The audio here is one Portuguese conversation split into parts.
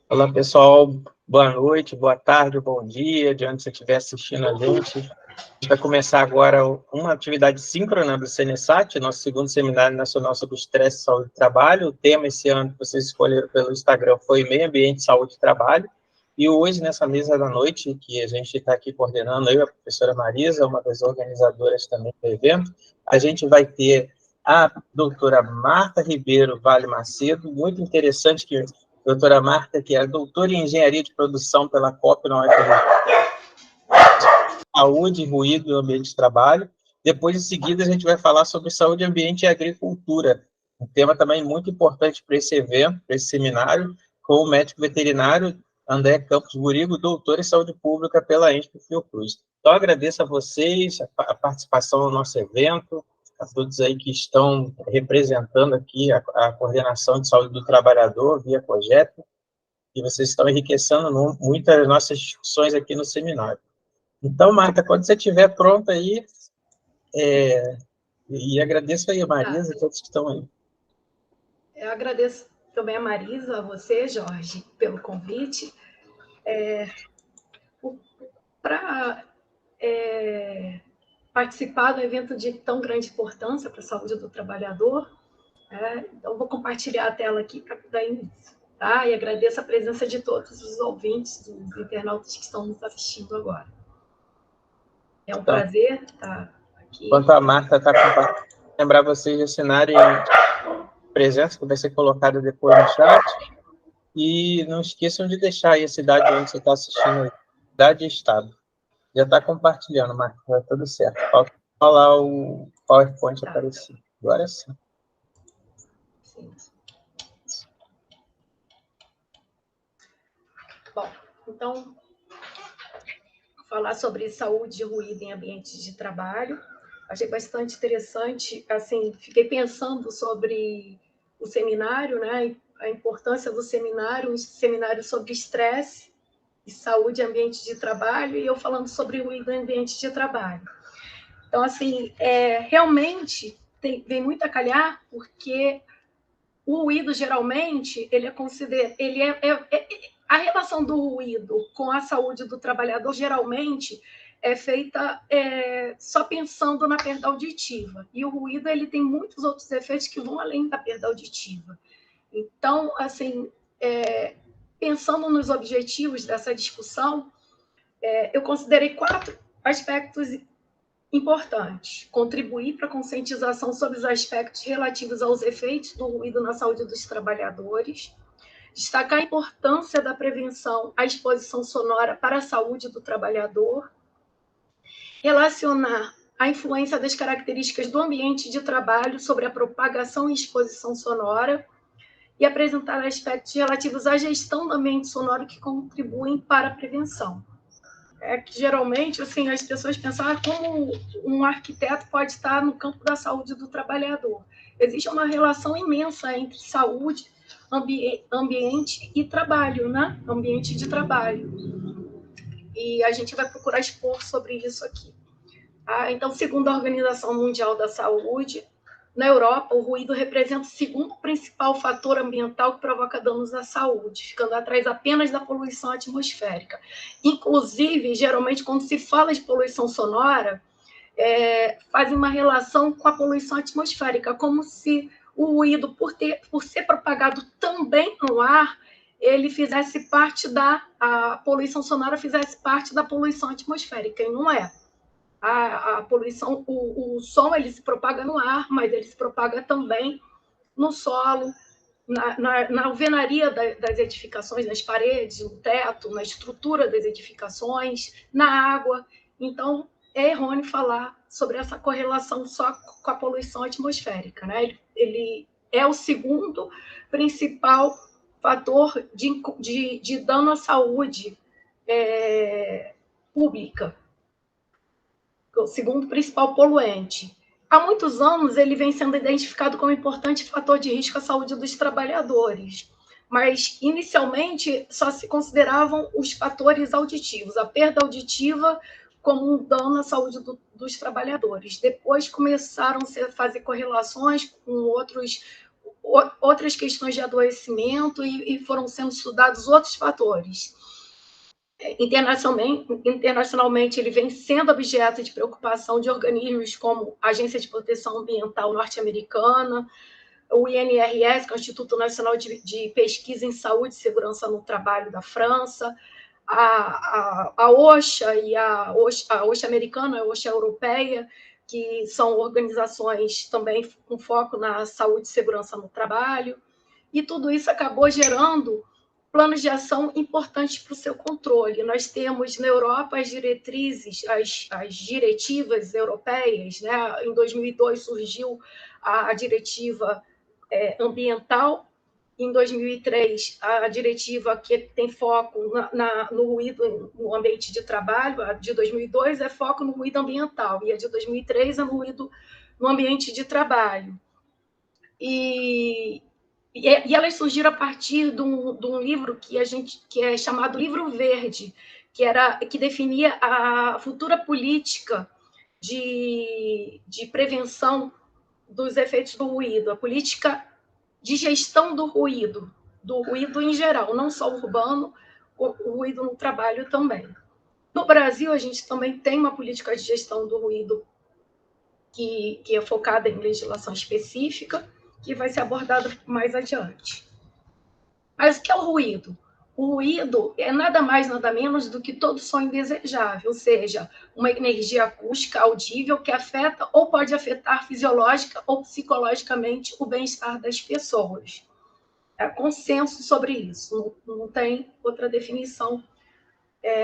Olá, pessoal. Boa noite, boa tarde, bom dia, de onde você estiver assistindo a gente. A gente vai começar agora uma atividade síncrona do CNSAT, nosso segundo Seminário Nacional sobre Estresse, Saúde e Trabalho. O tema esse ano que vocês escolheram pelo Instagram foi Meio Ambiente, Saúde e Trabalho. E hoje, nessa mesa da noite, que a gente está aqui coordenando, eu e a professora Marisa, uma das organizadoras também do evento, a gente vai ter a doutora Marta Ribeiro Vale Macedo, muito interessante que doutora Marta, que é doutora em Engenharia de Produção pela COP na UFRJ, Saúde, Ruído e Ambiente de Trabalho. Depois, em seguida, a gente vai falar sobre saúde, ambiente e agricultura, um tema também muito importante para esse evento, para esse seminário, com o médico veterinário André Campos Burigo, doutor em saúde pública pela ENSP Fiocruz. Então, agradeço a vocês a participação no nosso evento, a todos aí que estão representando aqui a coordenação de saúde do trabalhador via projeto, e vocês estão enriquecendo muitas nossas discussões aqui no seminário. Então, Marta, quando você estiver pronta aí, e agradeço aí a Marisa e todos que estão aí. Eu agradeço também a Marisa, a você, Jorge, pelo convite. Para participar do evento de tão grande importância para a saúde do trabalhador, então vou compartilhar a tela aqui para dar início. Tá? E agradeço a presença de todos os ouvintes, os internautas que estão nos assistindo agora. É um prazer estar aqui. Enquanto a Marta está compartilhando, lembrar vocês de assinarem a presença, que vai ser colocada depois no chat. E não esqueçam de deixar aí a cidade onde você está assistindo aí. Cidade e estado. Já está compartilhando, Marta, vai tudo certo. Falta lá o PowerPoint aparecer. Agora sim. Bom, então, falar sobre saúde e ruído em ambientes de trabalho. Achei bastante interessante, assim, fiquei pensando sobre o seminário, né, a importância do seminário, um seminário sobre estresse e saúde e ambiente de trabalho, e eu falando sobre ruído em ambiente de trabalho. Então, assim, realmente vem muito a calhar, porque o ruído, geralmente, ele é considerado... A relação do ruído com a saúde do trabalhador, geralmente, é feita só pensando na perda auditiva. E o ruído ele tem muitos outros efeitos que vão além da perda auditiva. Então, assim, pensando nos objetivos dessa discussão, eu considerei 4 aspectos importantes. Contribuir para a conscientização sobre os aspectos relativos aos efeitos do ruído na saúde dos trabalhadores. Destacar a importância da prevenção à exposição sonora para a saúde do trabalhador. Relacionar a influência das características do ambiente de trabalho sobre a propagação e exposição sonora. E apresentar aspectos relativos à gestão do ambiente sonoro que contribuem para a prevenção. Que geralmente assim, as pessoas pensam como um arquiteto pode estar no campo da saúde do trabalhador. Existe uma relação imensa entre saúde, ambiente e trabalho, né? Ambiente de trabalho. E a gente vai procurar expor sobre isso aqui. Então, segundo a Organização Mundial da Saúde, na Europa, o ruído representa o segundo principal fator ambiental que provoca danos à saúde, ficando atrás apenas da poluição atmosférica. Inclusive, geralmente, quando se fala de poluição sonora, fazem uma relação com a poluição atmosférica, como se o ruído, por ser propagado também no ar, ele fizesse parte a poluição sonora fizesse parte da poluição atmosférica, e não é. A poluição, o som ele se propaga no ar, mas ele se propaga também no solo, na alvenaria das edificações, nas paredes, no teto, na estrutura das edificações, na água. Então, é errôneo falar sobre essa correlação só com a poluição atmosférica, né? Ele é o segundo principal fator de dano à saúde pública, o segundo principal poluente. Há muitos anos, ele vem sendo identificado como importante fator de risco à saúde dos trabalhadores, mas, inicialmente, só se consideravam os fatores auditivos, a perda auditiva como um dano à saúde dos trabalhadores. Depois, começaram a fazer correlações com outras questões de adoecimento e foram sendo estudados outros fatores. Internacionalmente, ele vem sendo objeto de preocupação de organismos como a Agência de Proteção Ambiental norte-americana, o INRS, que é o Instituto Nacional de Pesquisa em Saúde e Segurança no Trabalho da França, a OSHA e a OSHA americana, a OSHA europeia, que são organizações também com foco na saúde e segurança no trabalho, e tudo isso acabou gerando planos de ação importantes para o seu controle. Nós temos na Europa as diretrizes, as diretivas europeias, né? Em 2002 surgiu a diretiva ambiental, em 2003 a diretiva que tem foco no ruído no ambiente de trabalho, a de 2002 é foco no ruído ambiental, e a de 2003 é no ruído no ambiente de trabalho. E elas surgiram a partir de um livro que é chamado Livro Verde, que definia a futura política de prevenção dos efeitos do ruído, a política de gestão do ruído em geral, não só urbano, o ruído no trabalho também. No Brasil, a gente também tem uma política de gestão do ruído que é focada em legislação específica, que vai ser abordado mais adiante. Mas o que é o ruído? O ruído é nada mais, nada menos do que todo som indesejável, ou seja, uma energia acústica audível que afeta ou pode afetar fisiológica ou psicologicamente o bem-estar das pessoas. Há consenso sobre isso, não tem outra definição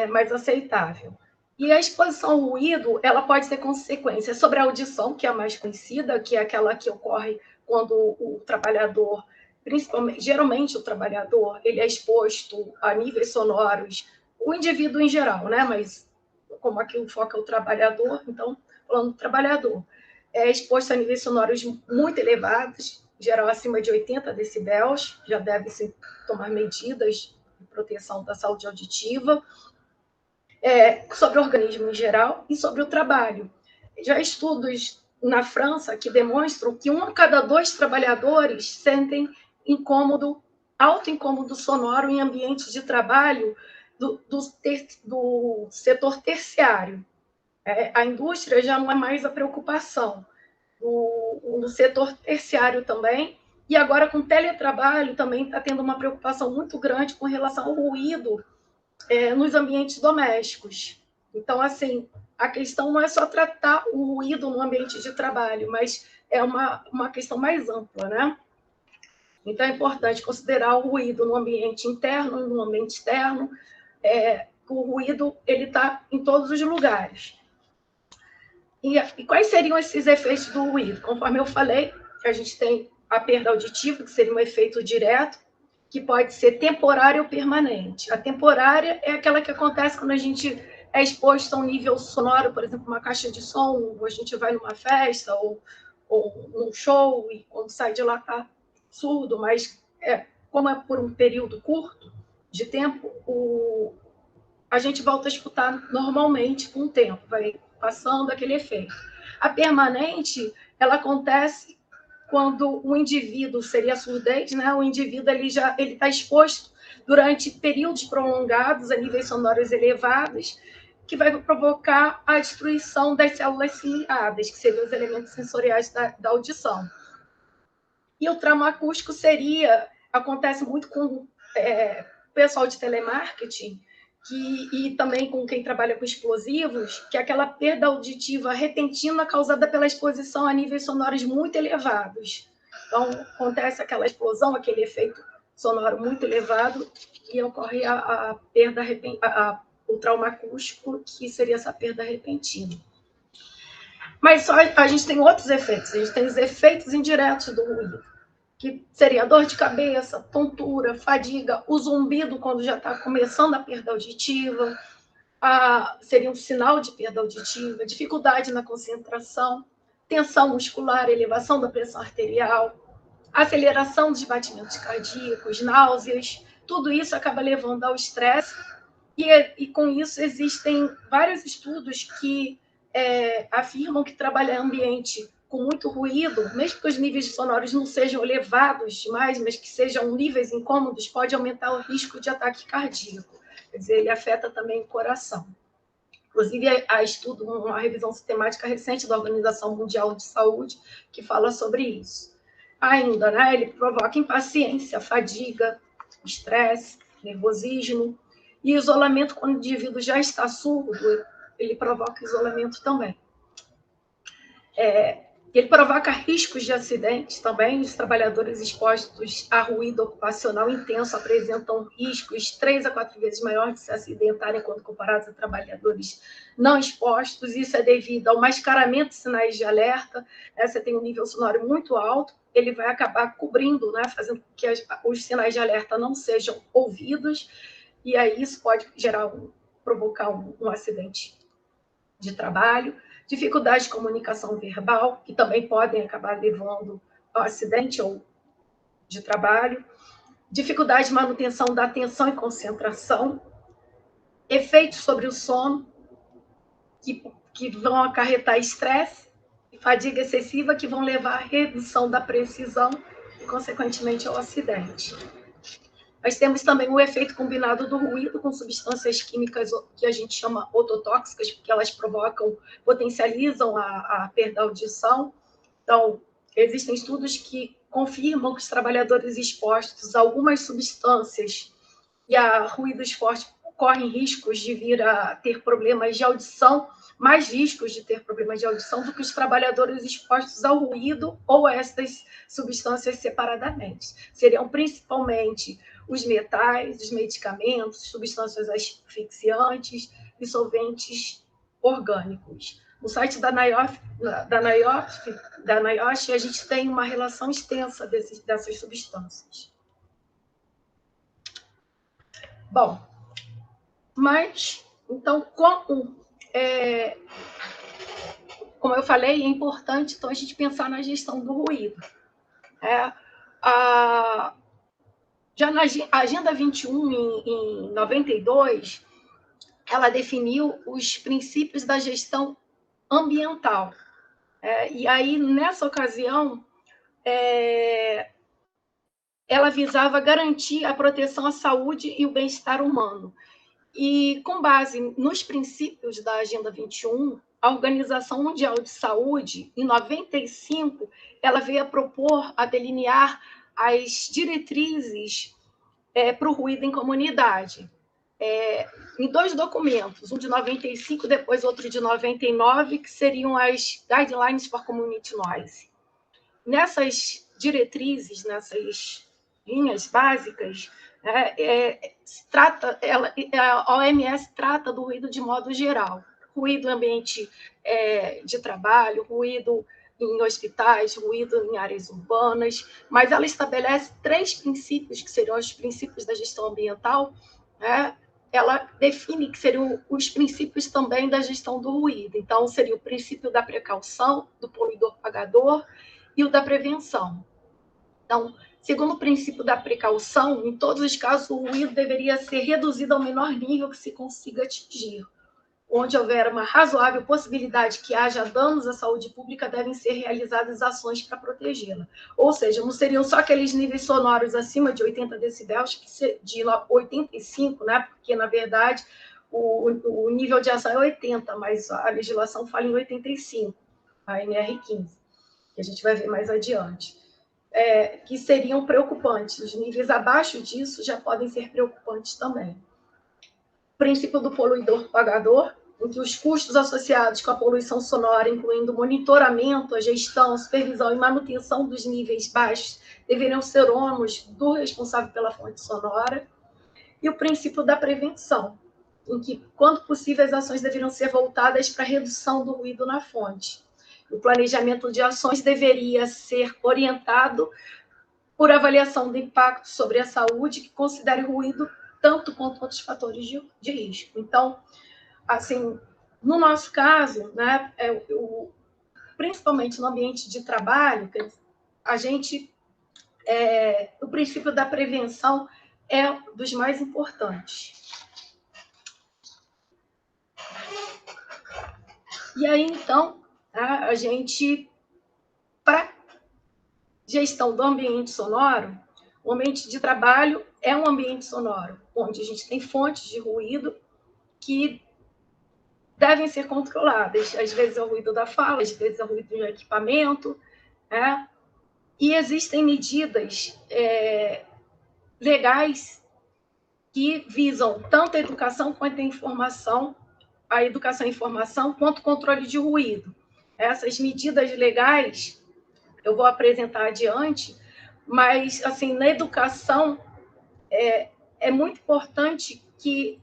mais aceitável. E a exposição ao ruído, ela pode ter consequências sobre a audição, que é a mais conhecida, que é aquela que ocorre quando o trabalhador, geralmente o trabalhador, ele é exposto a níveis sonoros, o indivíduo em geral, né? Mas como aqui o foco é o trabalhador, então, falando do trabalhador, é exposto a níveis sonoros muito elevados, geral acima de 80 decibéis, já deve-se tomar medidas de proteção da saúde auditiva, sobre o organismo em geral e sobre o trabalho. Já estudos na França que demonstram que 1 a cada 2 trabalhadores sentem alto incômodo sonoro em ambientes de trabalho do setor terciário. A indústria já não é mais a preocupação. No setor terciário também, e agora com teletrabalho também está tendo uma preocupação muito grande com relação ao ruído nos ambientes domésticos. Então, assim, a questão não é só tratar o ruído no ambiente de trabalho, mas é uma questão mais ampla, né? Então, é importante considerar o ruído no ambiente interno e no ambiente externo. O ruído ele está em todos os lugares. E quais seriam esses efeitos do ruído? Conforme eu falei, a gente tem a perda auditiva, que seria um efeito direto, que pode ser temporária ou permanente. A temporária é aquela que acontece quando a gente é exposto a um nível sonoro, por exemplo, uma caixa de som, ou a gente vai numa festa ou num show e quando sai de lá está surdo, mas como é por um período curto de tempo, a gente volta a escutar normalmente com o tempo, vai passando aquele efeito. A permanente, ela acontece quando o indivíduo, seria a surdez, né? O indivíduo ele está exposto durante períodos prolongados a níveis sonoros elevados, que vai provocar a destruição das células ciliadas, que seriam os elementos sensoriais da audição. E o trauma acústico acontece muito com o pessoal de telemarketing, e também com quem trabalha com explosivos, que é aquela perda auditiva repentina causada pela exposição a níveis sonoros muito elevados. Então, acontece aquela explosão, aquele efeito sonoro muito elevado, e ocorre a perda o trauma acústico, que seria essa perda repentina. Mas a gente tem outros efeitos, a gente tem os efeitos indiretos do ruído, que seria dor de cabeça, tontura, fadiga, o zumbido quando já está começando a perda auditiva, seria um sinal de perda auditiva, dificuldade na concentração, tensão muscular, elevação da pressão arterial, aceleração dos batimentos cardíacos, náuseas, tudo isso acaba levando ao estresse, e com isso existem vários estudos que afirmam que trabalhar em ambiente com muito ruído, mesmo que os níveis sonoros não sejam elevados demais, mas que sejam níveis incômodos, pode aumentar o risco de ataque cardíaco. Quer dizer, ele afeta também o coração. Inclusive, há estudo, uma revisão sistemática recente da Organização Mundial de Saúde, que fala sobre isso. Ainda, né, ele provoca impaciência, fadiga, estresse, nervosismo, e isolamento quando o indivíduo já está surdo, ele provoca isolamento também. Ele provoca riscos de acidentes também. Os trabalhadores expostos a ruído ocupacional intenso apresentam riscos 3 a 4 vezes maiores de se acidentarem quando comparados a trabalhadores não expostos. Isso é devido ao mascaramento de sinais de alerta. Você tem um nível sonoro muito alto, ele vai acabar cobrindo, né, fazendo com que os sinais de alerta não sejam ouvidos, e aí isso pode provocar um acidente de trabalho. Dificuldade de comunicação verbal, que também podem acabar levando ao acidente ou de trabalho. Dificuldade de manutenção da atenção e concentração. Efeitos sobre o sono, que vão acarretar estresse e fadiga excessiva, que vão levar à redução da precisão e, consequentemente, ao acidente. Nós temos também o efeito combinado do ruído com substâncias químicas que a gente chama ototóxicas, porque elas potencializam a perda da audição. Então, existem estudos que confirmam que os trabalhadores expostos a algumas substâncias e a ruídos fortes correm riscos de vir a ter problemas de audição, mais riscos de ter problemas de audição do que os trabalhadores expostos ao ruído ou a essas substâncias separadamente. Seriam principalmente os metais, os medicamentos, substâncias asfixiantes e solventes orgânicos. No site da NIOSH, a gente tem uma relação extensa dessas substâncias. Bom, mas, então, como eu falei, é importante então, a gente pensar na gestão do ruído. Já na Agenda 21, em 92, ela definiu os princípios da gestão ambiental. E aí, nessa ocasião, ela visava garantir a proteção à saúde e o bem-estar humano. E, com base nos princípios da Agenda 21, a Organização Mundial de Saúde, em 95, ela veio a delinear as diretrizes para o ruído em comunidade. Em 2 documentos, um de 95, depois outro de 99, que seriam as Guidelines for Community Noise. Nessas diretrizes, nessas linhas básicas, a OMS trata do ruído de modo geral. Ruído em ambiente de trabalho, ruído em hospitais, ruído em áreas urbanas, mas ela estabelece 3 princípios, que seriam os princípios da gestão ambiental. Ela define que seriam os princípios também da gestão do ruído. Então, seria o princípio da precaução, do poluidor-pagador e o da prevenção. Então, segundo o princípio da precaução, em todos os casos, o ruído deveria ser reduzido ao menor nível que se consiga atingir. Onde houver uma razoável possibilidade que haja danos à saúde pública, devem ser realizadas ações para protegê-la. Ou seja, não seriam só aqueles níveis sonoros acima de 80 decibéis, de 85, né? Porque, na verdade, o nível de ação é 80, mas a legislação fala em 85, a NR15, que a gente vai ver mais adiante. Que seriam preocupantes. Os níveis abaixo disso já podem ser preocupantes também. O princípio do poluidor-pagador, em que os custos associados com a poluição sonora, incluindo monitoramento, a gestão, supervisão e manutenção dos níveis baixos, deveriam ser ônus do responsável pela fonte sonora. E o princípio da prevenção, em que, quando possível, as ações deveriam ser voltadas para a redução do ruído na fonte. O planejamento de ações deveria ser orientado por avaliação do impacto sobre a saúde, que considere o ruído tanto quanto outros fatores de risco. Então, assim, no nosso caso, né, principalmente no ambiente de trabalho, o princípio da prevenção é dos mais importantes. E aí, então, a gente para gestão do ambiente sonoro, o ambiente de trabalho é um ambiente sonoro, onde a gente tem fontes de ruído que devem ser controladas. Às vezes é o ruído da fala, às vezes é o ruído do equipamento, né? E existem medidas legais que visam tanto a educação quanto a educação e informação, quanto o controle de ruído. Essas medidas legais eu vou apresentar adiante, mas, assim, na educação é muito importante que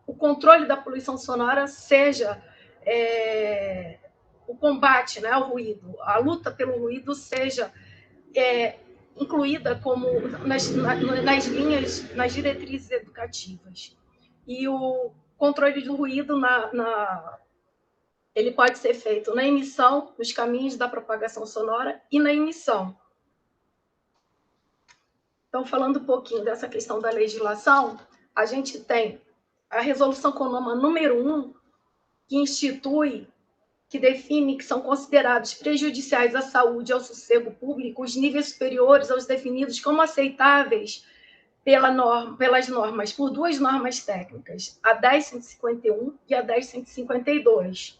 o controle da poluição sonora seja o combate, né, ao ruído, a luta pelo ruído seja incluída como nas linhas, nas diretrizes educativas. E o controle do ruído ele pode ser feito na emissão, nos caminhos da propagação sonora e na emissão. Então, falando um pouquinho dessa questão da legislação, a gente tem a Resolução CONAMA número 1, que define que são considerados prejudiciais à saúde e ao sossego público os níveis superiores aos definidos como aceitáveis pelas normas, por duas normas técnicas, a 10.151 e a 10.152.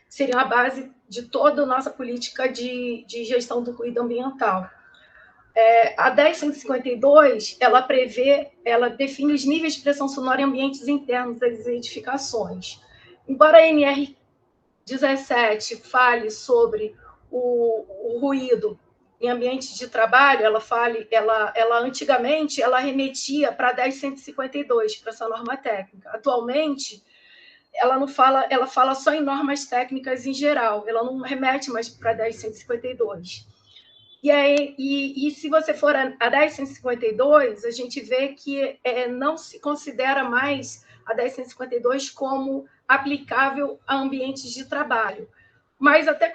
Seriam a base de toda a nossa política de gestão do ruído ambiental. A 10.152, ela define os níveis de pressão sonora em ambientes internos das edificações. Embora a NR 17 fale sobre o ruído em ambientes de trabalho, ela antigamente ela remetia para a 10.152, para essa norma técnica. Atualmente, ela não fala, ela fala só em normas técnicas em geral, ela não remete mais para a 10.152. E se você for a 10.152, a gente vê que não se considera mais a 10.152 como aplicável a ambientes de trabalho. Mas até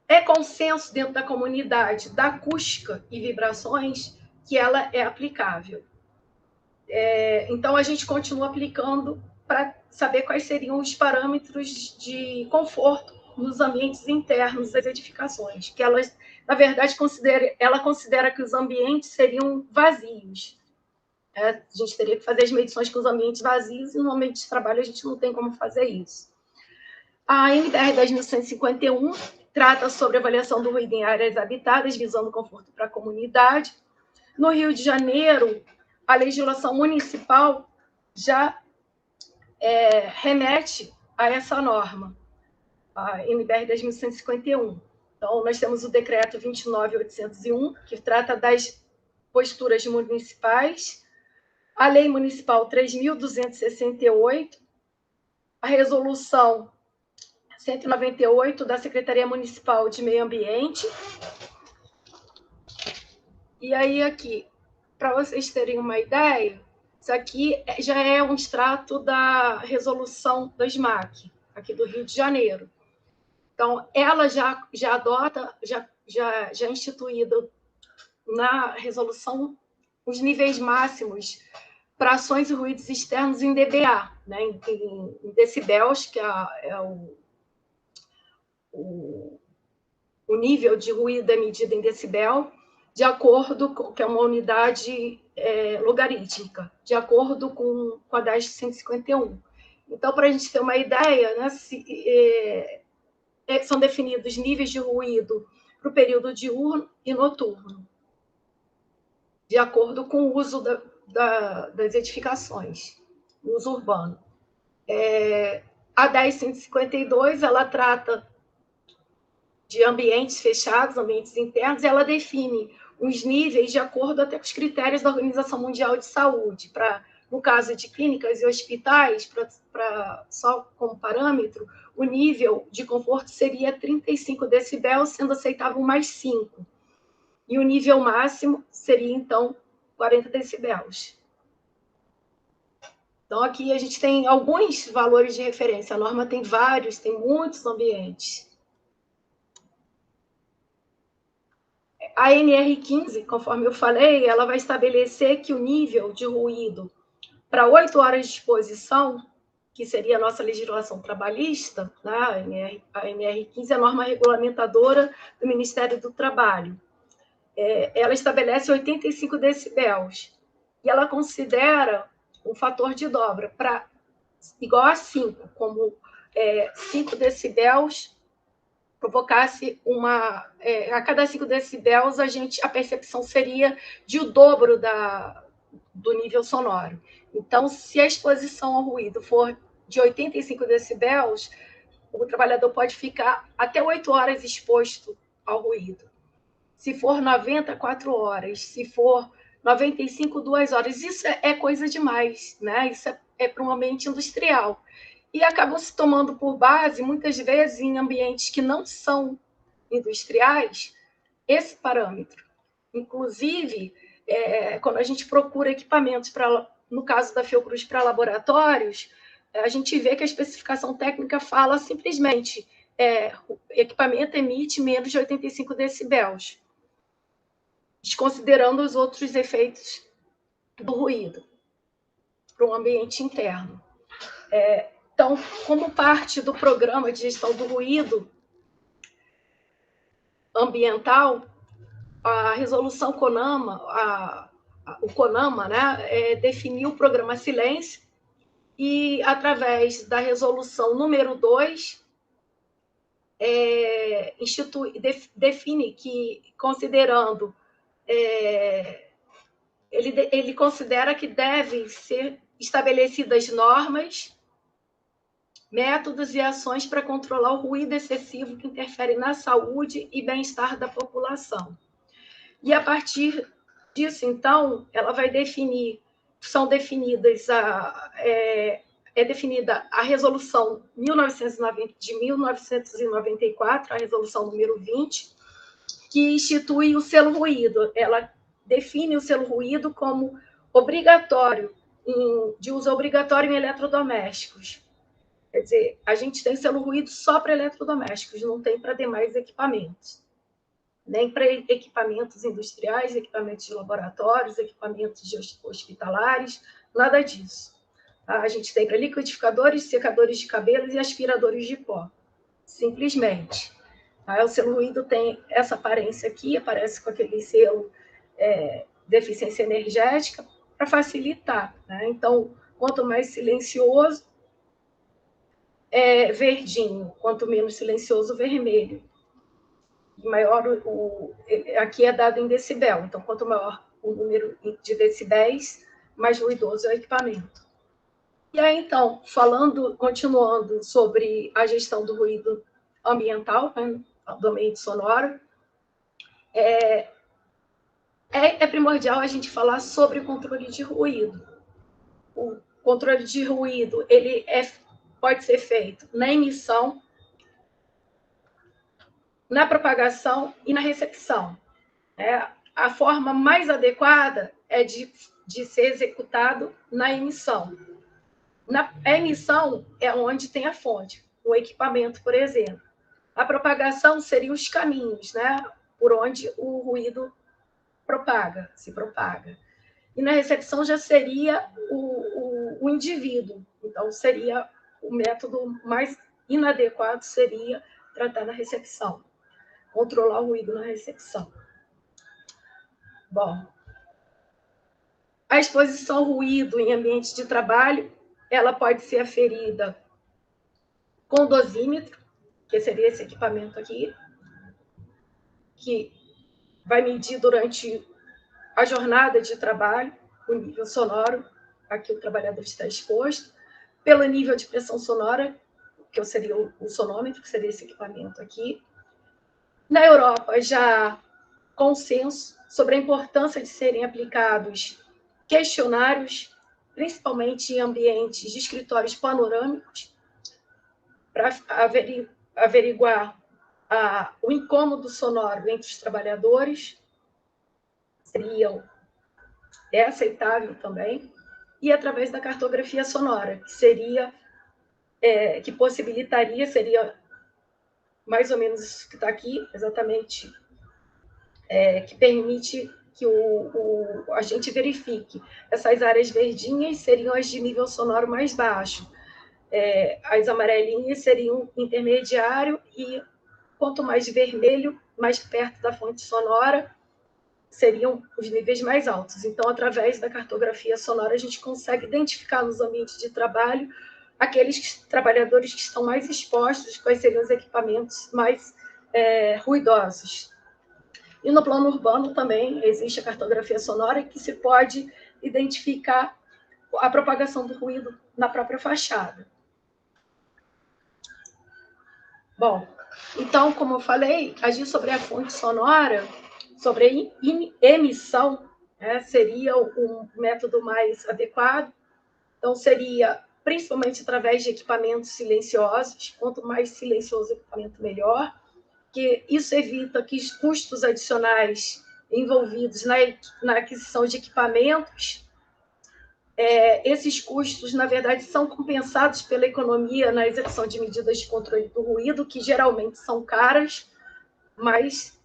é consenso dentro da comunidade da acústica e vibrações que ela é aplicável. Então, a gente continua aplicando para saber quais seriam os parâmetros de conforto nos ambientes internos das edificações, que elas, na verdade, ela considera que os ambientes seriam vazios. A gente teria que fazer as medições com os ambientes vazios, e no ambiente de trabalho a gente não tem como fazer isso. A NBR 10.151 trata sobre avaliação do ruído em áreas habitadas, visando conforto para a comunidade. No Rio de Janeiro, a legislação municipal já remete a essa norma, a NBR 10.151. Então, nós temos o decreto 29.801, que trata das posturas municipais, a lei municipal 3.268, a resolução 198 da Secretaria Municipal de Meio Ambiente. E aí, aqui, para vocês terem uma ideia, isso aqui já é um extrato da resolução do SMAC, aqui do Rio de Janeiro. Então, ela já adota, já instituída na resolução, os níveis máximos para ações e ruídos externos em dBA, né, em decibéis, que é o nível de ruído é medido em decibel, de acordo com, que é uma unidade logarítmica, de acordo com a 10.151. Então, para a gente ter uma ideia, né, são definidos níveis de ruído para o período diurno e noturno, de acordo com o uso das edificações, o uso urbano. A 10.152, ela trata de ambientes fechados, ambientes internos, e ela define os níveis de acordo até com os critérios da Organização Mundial de Saúde. No caso de clínicas e hospitais, só como parâmetro, o nível de conforto seria 35 decibéis, sendo aceitável mais 5. E o nível máximo seria, então, 40 decibéis. Então, aqui a gente tem alguns valores de referência. A norma tem vários, tem muitos ambientes. A NR15, conforme eu falei, ela vai estabelecer que o nível de ruído para 8 horas de exposição que seria a nossa legislação trabalhista, né? A NR15 é a norma regulamentadora do Ministério do Trabalho. Ela estabelece 85 decibéis, e ela considera um fator de dobra igual a 5, como 5 decibéis provocasse a cada 5 decibéis, a percepção seria de o dobro do nível sonoro. Então, se a exposição ao ruído for de 85 decibéis, o trabalhador pode ficar até 8 horas exposto ao ruído. Se for 90, 4 horas. Se for 95, 2 horas. Isso é coisa demais, né? Isso é para um ambiente industrial. E acabam se tomando por base, muitas vezes, em ambientes que não são industriais, esse parâmetro. Inclusive, quando a gente procura equipamentos, no caso da Fiocruz, para laboratórios, a gente vê que a especificação técnica fala simplesmente o equipamento emite menos de 85 decibéis, desconsiderando os outros efeitos do ruído para o ambiente interno. Então, como parte do programa de gestão do ruído ambiental, a resolução CONAMA, o CONAMA, né, definiu o programa Silêncio, e, através da resolução número 2, define que, considerando, ele considera que devem ser estabelecidas normas, métodos e ações para controlar o ruído excessivo que interfere na saúde e bem-estar da população. E, a partir disso, então, ela vai definida a resolução de 1994, a resolução número 20, que institui o selo ruído. Ela define o selo ruído como de uso obrigatório em eletrodomésticos. Quer dizer, a gente tem selo ruído só para eletrodomésticos, não tem para demais equipamentos. Nem para equipamentos industriais, equipamentos de laboratórios, equipamentos hospitalares, nada disso. A gente tem para liquidificadores, secadores de cabelos e aspiradores de pó, simplesmente. O selo ruído tem essa aparência aqui, aparece com aquele selo deficiência energética, para facilitar, né? Então, quanto mais silencioso, verdinho, quanto menos silencioso, vermelho. Maior aqui é dado em decibel, então quanto maior o número de decibéis, mais ruidoso é o equipamento. E aí, então, continuando sobre a gestão do ruído ambiental, né, do ambiente sonoro, é primordial a gente falar sobre o controle de ruído. O controle de ruído pode ser feito na emissão, na propagação e na recepção. A forma mais adequada é de ser executado na emissão. A emissão é onde tem a fonte, o equipamento, por exemplo. A propagação seriam os caminhos, né, por onde o ruído se propaga. E na recepção já seria o indivíduo. Então, seria o método mais inadequado, seria tratar na recepção, controlar o ruído na recepção. Bom, a exposição ao ruído em ambiente de trabalho, ela pode ser aferida com dosímetro, que seria esse equipamento aqui, que vai medir durante a jornada de trabalho o nível sonoro a que o trabalhador está exposto, pelo nível de pressão sonora, que seria o sonômetro, que seria esse equipamento aqui. Na Europa, já há consenso sobre a importância de serem aplicados questionários, principalmente em ambientes de escritórios panorâmicos, para averiguar o incômodo sonoro entre os trabalhadores, é aceitável também, e através da cartografia sonora, que possibilitaria, seria mais ou menos isso que está aqui, exatamente, que permite que a gente verifique. Essas áreas verdinhas seriam as de nível sonoro mais baixo. as amarelinhas seriam intermediário, e quanto mais vermelho, mais perto da fonte sonora, seriam os níveis mais altos. Então, através da cartografia sonora, a gente consegue identificar nos ambientes de trabalho aqueles trabalhadores que estão mais expostos, quais seriam os equipamentos mais ruidosos. E no plano urbano também existe a cartografia sonora, que se pode identificar a propagação do ruído na própria fachada. Bom, então, como eu falei, agir sobre a fonte sonora, sobre a emissão, seria um método mais adequado. Então, seria principalmente através de equipamentos silenciosos. Quanto mais silencioso o equipamento, melhor, que isso evita que os custos adicionais envolvidos na aquisição de equipamentos, esses custos, na verdade, são compensados pela economia na execução de medidas de controle do ruído, que geralmente são caras, mas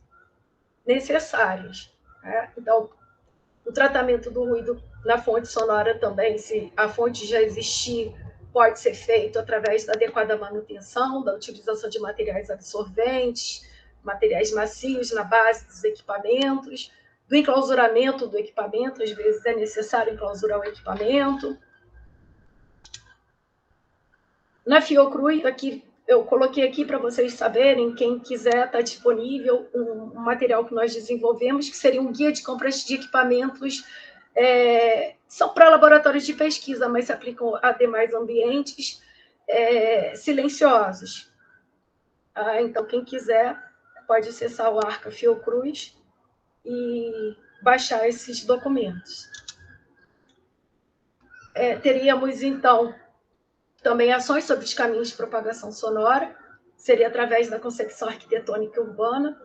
necessárias. Então, o tratamento do ruído na fonte sonora também, se a fonte já existir, pode ser feito através da adequada manutenção, da utilização de materiais absorventes, materiais macios na base dos equipamentos, do enclausuramento do equipamento, às vezes é necessário enclausurar o equipamento. Na Fiocruz, aqui, eu coloquei aqui para vocês saberem, quem quiser, está disponível um material que nós desenvolvemos, que seria um guia de compras de equipamentos, são para laboratórios de pesquisa, mas se aplicam a demais ambientes silenciosos. Então, quem quiser, pode acessar o Arca Fiocruz e baixar esses documentos. Teríamos, então, também ações sobre os caminhos de propagação sonora, seria através da concepção arquitetônica urbana.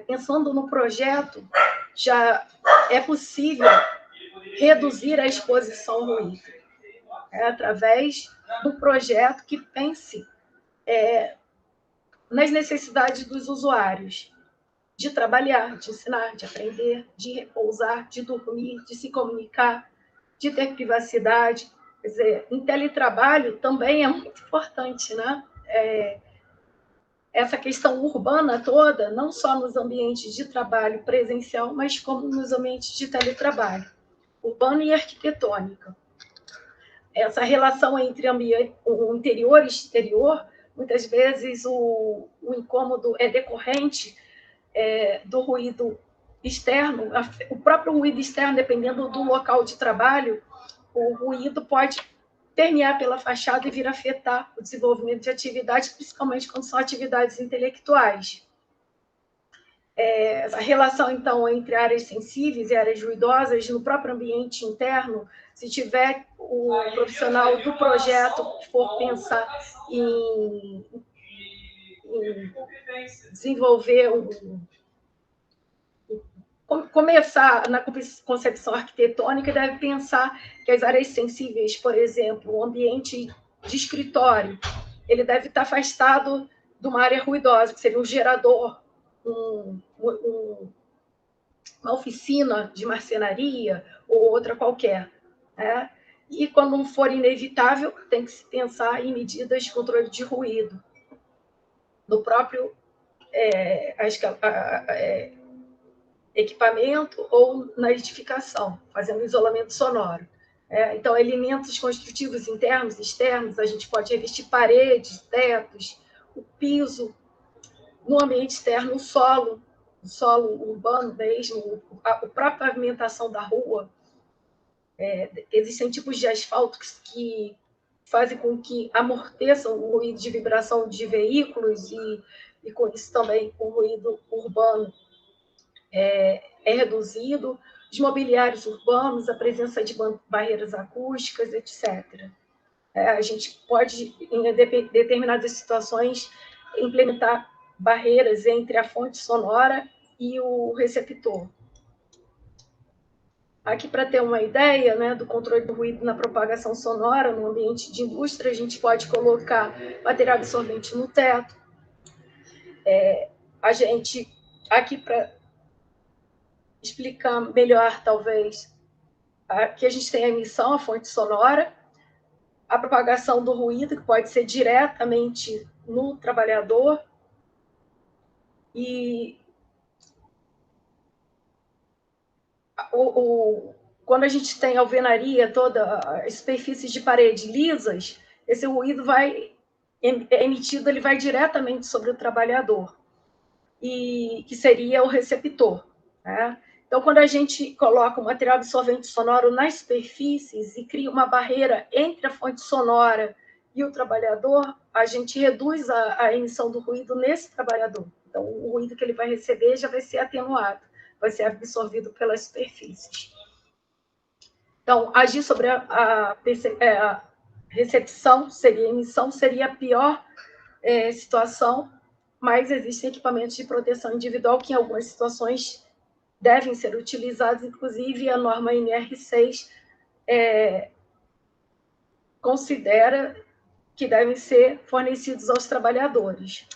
Pensando no projeto, já é possível reduzir a exposição ao ruído, através do projeto que pense nas necessidades dos usuários, de trabalhar, de ensinar, de aprender, de repousar, de dormir, de se comunicar, de ter privacidade. Quer dizer, em teletrabalho também é muito importante, né? Essa questão urbana toda, não só nos ambientes de trabalho presencial, mas como nos ambientes de teletrabalho, urbano e arquitetônica. Essa relação entre o interior e exterior, muitas vezes o incômodo é decorrente do ruído externo, o próprio ruído externo, dependendo do local de trabalho, o ruído pode permear pela fachada e vir afetar o desenvolvimento de atividades, principalmente quando são atividades intelectuais. A relação, então, entre áreas sensíveis e áreas ruidosas no próprio ambiente interno, se tiver o profissional do projeto que for pensar em desenvolver começar na concepção arquitetônica, deve pensar que as áreas sensíveis, por exemplo, o ambiente de escritório, ele deve estar afastado de uma área ruidosa, que seria um gerador, uma oficina de marcenaria ou outra qualquer. E, quando não for inevitável, tem que se pensar em medidas de controle de ruído no próprio equipamento ou na edificação, fazendo isolamento sonoro. Então, elementos construtivos internos e externos, a gente pode revestir paredes, tetos, o piso, no ambiente externo, o solo urbano mesmo, a própria pavimentação da rua. Existem tipos de asfalto que fazem com que amorteçam o ruído de vibração de veículos e com isso também o ruído urbano é reduzido, os mobiliários urbanos, a presença de barreiras acústicas, etc. A gente pode, em determinadas situações, implementar barreiras entre a fonte sonora e o receptor. Aqui, para ter uma ideia, né, do controle do ruído na propagação sonora no ambiente de indústria, a gente pode colocar material absorvente no teto. A gente, aqui para explicar melhor, talvez, aqui a gente tem a emissão, a fonte sonora, a propagação do ruído, que pode ser diretamente no trabalhador, e quando a gente tem alvenaria, toda as superfícies de parede lisas, esse ruído emitido, ele vai diretamente sobre o trabalhador, e que seria o receptor, né? Então, quando a gente coloca um material absorvente sonoro nas superfícies e cria uma barreira entre a fonte sonora e o trabalhador, a gente reduz a emissão do ruído nesse trabalhador. Então, o ruído que ele vai receber já vai ser atenuado, vai ser absorvido pelas superfícies. Então, agir sobre a recepção, seria emissão, seria a pior situação, mas existem equipamentos de proteção individual que, em algumas situações, devem ser utilizados, inclusive a norma NR6 considera que devem ser fornecidos aos trabalhadores.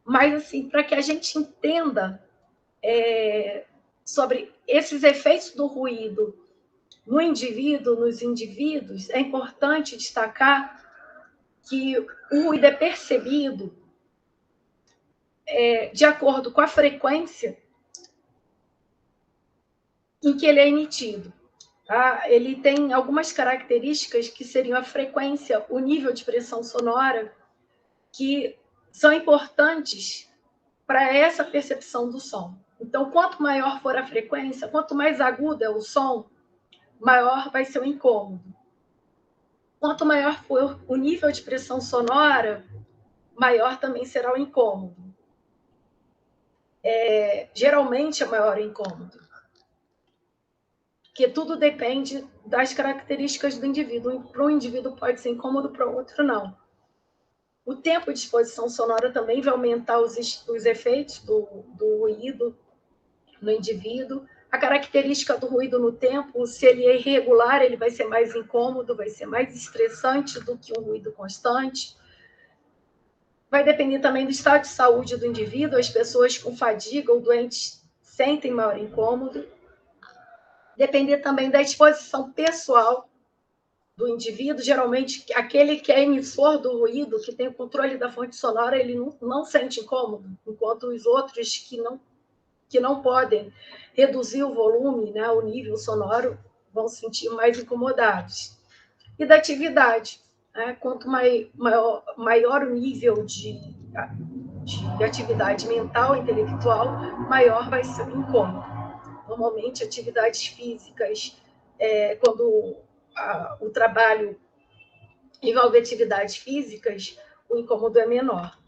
Mas, assim, para que a gente entenda sobre esses efeitos do ruído no indivíduo, nos indivíduos, é importante destacar que o ruído é percebido de acordo com a frequência em que ele é emitido. Tá? Ele tem algumas características que seriam a frequência, o nível de pressão sonora, que são importantes para essa percepção do som. Então, quanto maior for a frequência, quanto mais agudo é o som, maior vai ser o incômodo. Quanto maior for o nível de pressão sonora, maior também será o incômodo. Geralmente é maior o incômodo, porque tudo depende das características do indivíduo. Para um indivíduo pode ser incômodo, para o outro não. O tempo de exposição sonora também vai aumentar os efeitos do ruído no indivíduo. A característica do ruído no tempo, se ele é irregular, ele vai ser mais incômodo, vai ser mais estressante do que um ruído constante. Vai depender também do estado de saúde do indivíduo. As pessoas com fadiga ou doentes sentem maior incômodo. Depender também da exposição pessoal do indivíduo. Geralmente, aquele que é emissor do ruído, que tem o controle da fonte sonora, ele não sente incômodo, enquanto os outros que não podem reduzir o volume, né, o nível sonoro, vão se sentir mais incomodados. E da atividade, né? Quanto maior o nível de atividade mental, intelectual, maior vai ser o incômodo. Normalmente, atividades físicas, quando o trabalho envolve atividades físicas, o incômodo é menor.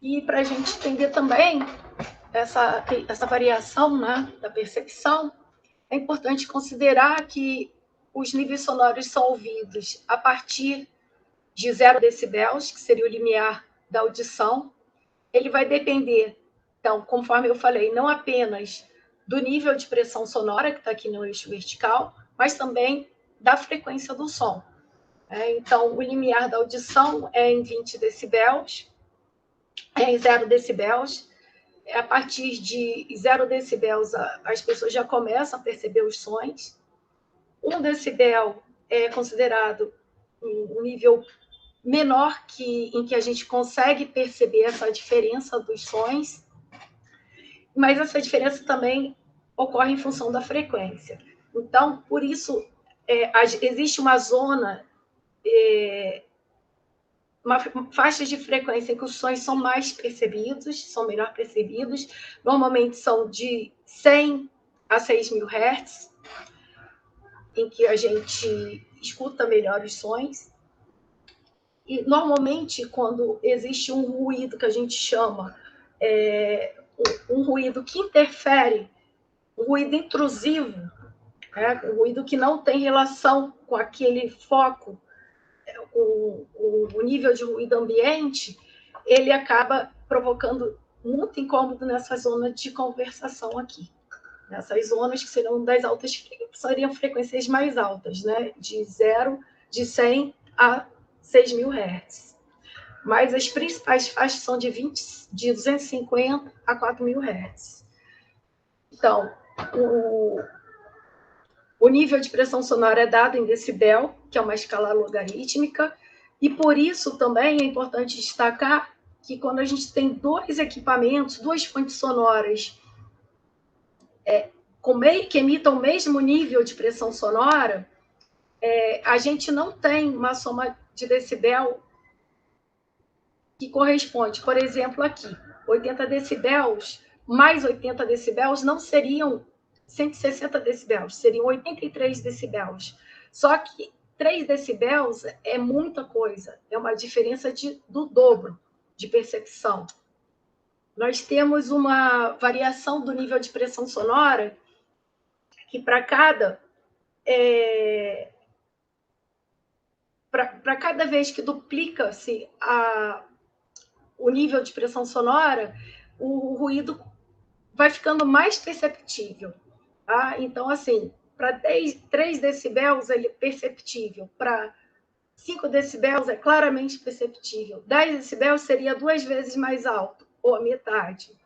E para a gente entender também essa variação, né, da percepção, é importante considerar que os níveis sonoros são ouvidos a partir de 0 decibéis, que seria o limiar da audição. Ele vai depender, então, conforme eu falei, não apenas do nível de pressão sonora, que está aqui no eixo vertical, mas também da frequência do som. Então, o limiar da audição é em 20 decibéis, em 0 decibéis. A partir de 0 decibéis, as pessoas já começam a perceber os sons. 1 decibel é considerado um nível menor em que a gente consegue perceber essa diferença dos sons, mas essa diferença também ocorre em função da frequência. Então, por isso, existe uma zona, uma faixa de frequência em que os sons são mais percebidos, são melhor percebidos, normalmente são de 100 a 6.000 Hz, em que a gente escuta melhor os sons. E, normalmente, quando existe um ruído que a gente chama um ruído que interfere, um ruído intrusivo, um ruído que não tem relação com aquele foco, o nível de ruído ambiente, ele acaba provocando muito incômodo nessa zona de conversação aqui. Nessas zonas que seriam das altas, seriam frequências mais altas, né? De 100 a 6.000 Hz. Mas as principais faixas são de 250 a 4.000 Hz. Então, O nível de pressão sonora é dado em decibel, que é uma escala logarítmica, e por isso também é importante destacar que quando a gente tem dois equipamentos, duas fontes sonoras que emitam o mesmo nível de pressão sonora, a gente não tem uma soma de decibel que corresponde. Por exemplo, aqui, 80 decibels mais 80 decibels não seriam 160 decibels, seriam 83 decibels. Só que 3 decibels é muita coisa, é uma diferença do dobro de percepção. Nós temos uma variação do nível de pressão sonora que para cada vez que duplica-se o nível de pressão sonora, o ruído vai ficando mais perceptível. Tá? Então, assim, para 3 decibels ele é perceptível, para 5 decibels é claramente perceptível. 10 decibels seria 2 vezes mais alto, ou a metade.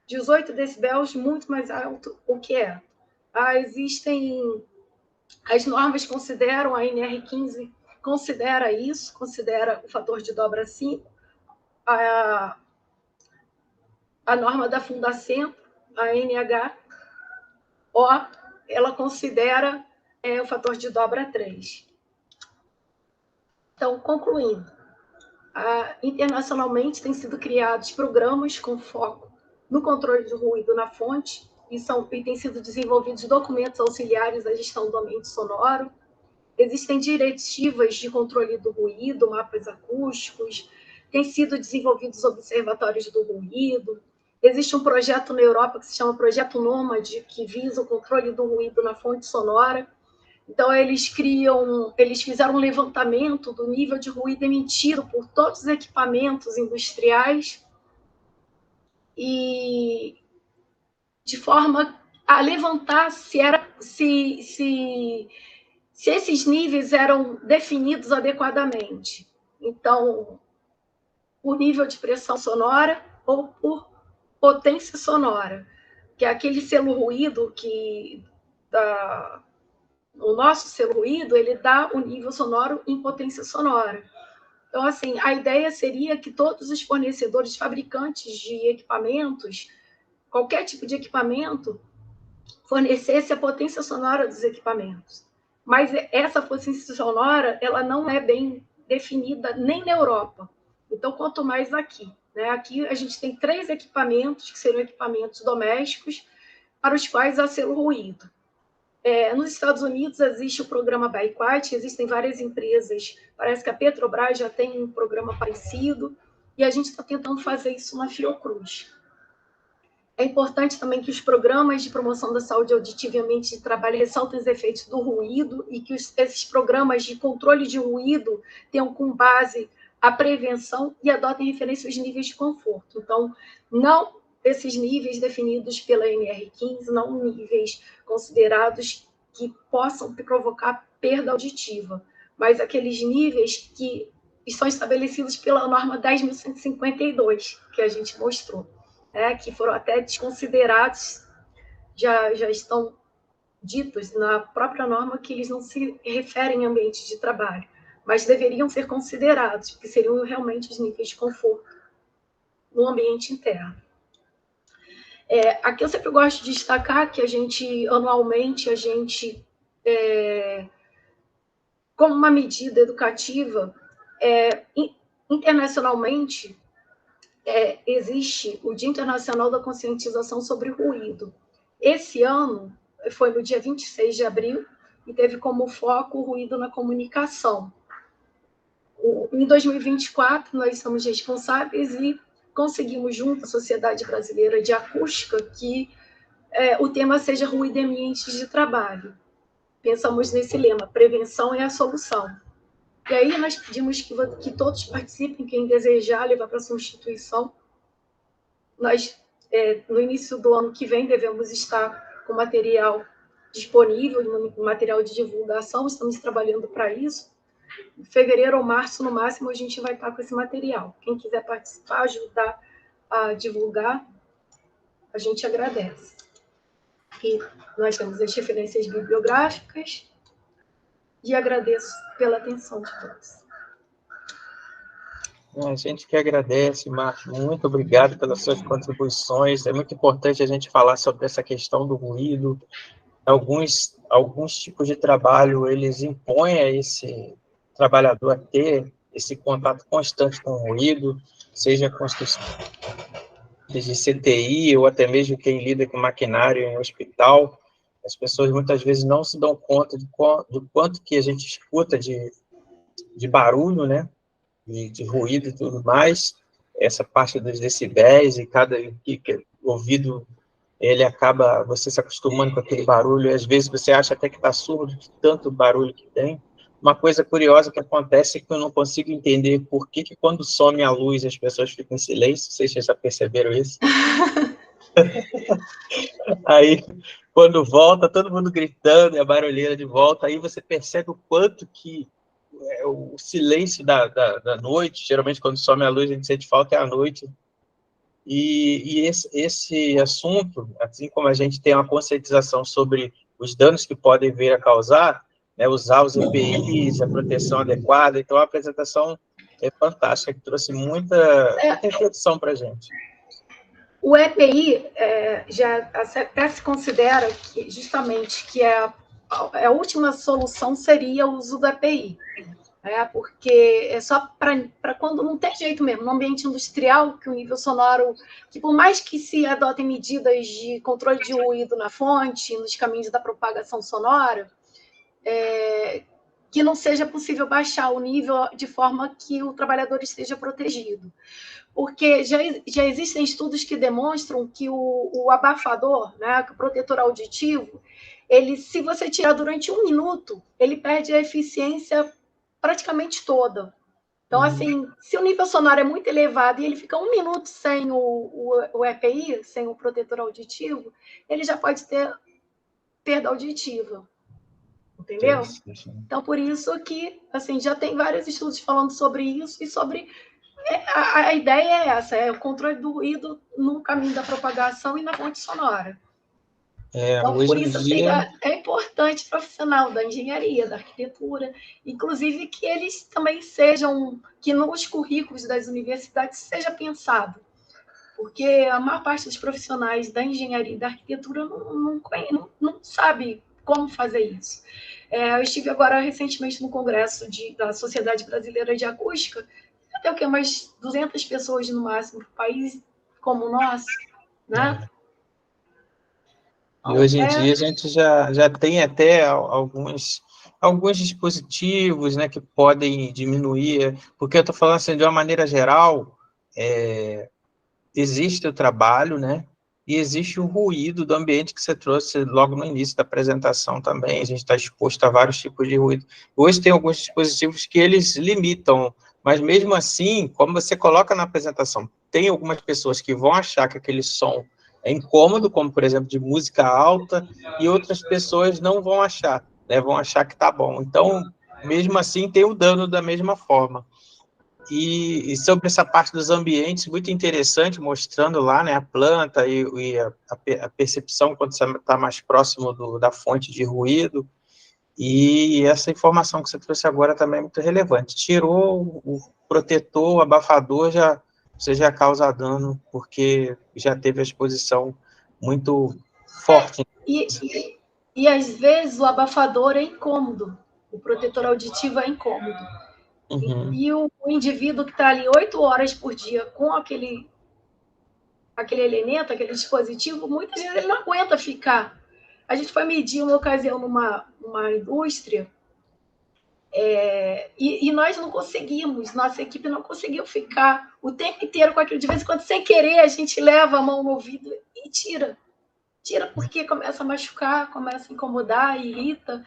18 decibels, muito mais alto, o que é? Existem... As normas consideram, a NR15 considera isso, considera o fator de dobra 5. A norma da Fundacentro, a NH, ela considera o fator de dobra 3. Então, concluindo, internacionalmente têm sido criados programas com foco no controle do ruído na fonte e têm sido desenvolvidos documentos auxiliares à gestão do ambiente sonoro. Existem diretivas de controle do ruído, mapas acústicos, têm sido desenvolvidos observatórios do ruído. Existe um projeto na Europa que se chama Projeto Nômade, que visa o controle do ruído na fonte sonora. Então, eles fizeram um levantamento do nível de ruído emitido por todos os equipamentos industriais e de forma a levantar se esses níveis eram definidos adequadamente. Então, por nível de pressão sonora ou por potência sonora, que é aquele selo ruído o nosso selo ruído, ele dá o nível sonoro em potência sonora. Então, assim, a ideia seria que todos os fornecedores, fabricantes de equipamentos, qualquer tipo de equipamento, fornecesse a potência sonora dos equipamentos. Mas essa potência sonora, ela não é bem definida nem na Europa. Então, quanto mais aqui. Né? Aqui a gente tem 3 equipamentos, que seriam equipamentos domésticos, para os quais há selo ruído. Nos Estados Unidos existe o programa Buy Quiet, existem várias empresas, parece que a Petrobras já tem um programa parecido, e a gente está tentando fazer isso na Fiocruz. É importante também que os programas de promoção da saúde auditiva e ambiente de trabalho ressaltem os efeitos do ruído e que esses programas de controle de ruído tenham como base a prevenção e adotem referência aos níveis de conforto. Então, não esses níveis definidos pela NR15, não níveis considerados que possam provocar perda auditiva, mas aqueles níveis que são estabelecidos pela norma 10.152, que a gente mostrou. Que foram até desconsiderados, já estão ditos na própria norma que eles não se referem a ambiente de trabalho, mas deveriam ser considerados, porque seriam realmente os níveis de conforto no ambiente interno. Aqui eu sempre gosto de destacar que anualmente, como uma medida educativa, internacionalmente, existe o Dia Internacional da Conscientização sobre o Ruído. Esse ano foi no dia 26 de abril e teve como foco o ruído na comunicação. Em 2024, nós somos responsáveis e conseguimos, junto à Sociedade Brasileira de Acústica, que o tema seja ruído em ambientes de trabalho. Pensamos nesse lema, prevenção é a solução. E aí nós pedimos que todos participem, quem desejar levar para a sua instituição. Nós, no início do ano que vem, devemos estar com material disponível, material de divulgação, estamos trabalhando para isso. Em fevereiro ou março, no máximo, a gente vai estar com esse material. Quem quiser participar, ajudar a divulgar, a gente agradece. E nós temos as referências bibliográficas e agradeço pela atenção de todos. A gente que agradece, Márcio. Muito obrigado pelas suas contribuições. É muito importante a gente falar sobre essa questão do ruído. Alguns tipos de trabalho, eles impõem a esse trabalhador a ter esse contato constante com o ruído, seja com os de CTI ou até mesmo quem lida com maquinário em hospital. As pessoas muitas vezes não se dão conta do quanto que a gente escuta de barulho, né? De ruído e tudo mais, essa parte dos decibéis, e cada ouvido, ele acaba, você se acostumando com aquele barulho, e às vezes você acha até que está surdo, de tanto barulho que tem. Uma coisa curiosa que acontece é que eu não consigo entender por que quando some a luz as pessoas ficam em silêncio, vocês já perceberam isso? Aí, quando volta, todo mundo gritando, e a barulheira de volta, aí você percebe o quanto que o silêncio da noite, geralmente quando some a luz a gente sente falta, é a noite. E esse assunto, assim como a gente tem uma conscientização sobre os danos que podem vir a causar, né, usar os EPIs, a proteção adequada, então a apresentação é fantástica, que trouxe muita reflexão para a gente. O EPI já até se considera que, justamente, que a última solução seria o uso do EPI. Porque é só para quando não tem jeito mesmo, no ambiente industrial, que o nível sonoro, que por mais que se adotem medidas de controle de ruído na fonte, nos caminhos da propagação sonora, que não seja possível baixar o nível de forma que o trabalhador esteja protegido. Porque já existem estudos que demonstram que o abafador, né, que o protetor auditivo, ele, se você tirar durante 1 minuto, ele perde a eficiência praticamente toda. Então, assim, se o nível sonoro é muito elevado e ele fica 1 minuto sem o EPI, sem o protetor auditivo, ele já pode ter perda auditiva. Entendeu? Então, por isso que, assim, já tem vários estudos falando sobre isso e sobre... A ideia é essa, é o controle do ruído no caminho da propagação e na fonte sonora. Então, por isso, assim, é importante o profissional da engenharia, da arquitetura, inclusive que eles também sejam, que nos currículos das universidades seja pensado, porque a maior parte dos profissionais da engenharia e da arquitetura não sabe como fazer isso. Eu estive agora recentemente no congresso da Sociedade Brasileira de Acústica, até o que umas 200 pessoas no máximo, um país como o nosso, né? E hoje em dia a gente já tem até alguns dispositivos, né, que podem diminuir, porque eu estou falando assim, de uma maneira geral, existe o trabalho, né, e existe o ruído do ambiente que você trouxe logo no início da apresentação também, a gente está exposto a vários tipos de ruído. Hoje tem alguns dispositivos que eles limitam, mas mesmo assim, como você coloca na apresentação, tem algumas pessoas que vão achar que aquele som é incômodo, como, por exemplo, de música alta, e outras pessoas não vão achar, né, vão achar que tá bom. Então, mesmo assim, tem o dano da mesma forma. E sobre essa parte dos ambientes, muito interessante, mostrando lá, né, a planta e a percepção quando você está mais próximo da fonte de ruído, e essa informação que você trouxe agora também é muito relevante. Tirou o protetor, o abafador, você já causa dano, porque já teve a exposição muito forte. E às vezes o abafador é incômodo, o protetor auditivo é incômodo. Uhum. E o indivíduo que está ali 8 horas por dia com aquele elemento, aquele dispositivo, muitas vezes ele não aguenta ficar. A gente foi medir uma ocasião numa indústria e nós não conseguimos, nossa equipe não conseguiu ficar o tempo inteiro com aquilo. De vez em quando, sem querer, a gente leva a mão no ouvido e tira. Tira porque começa a machucar, começa a incomodar, irrita.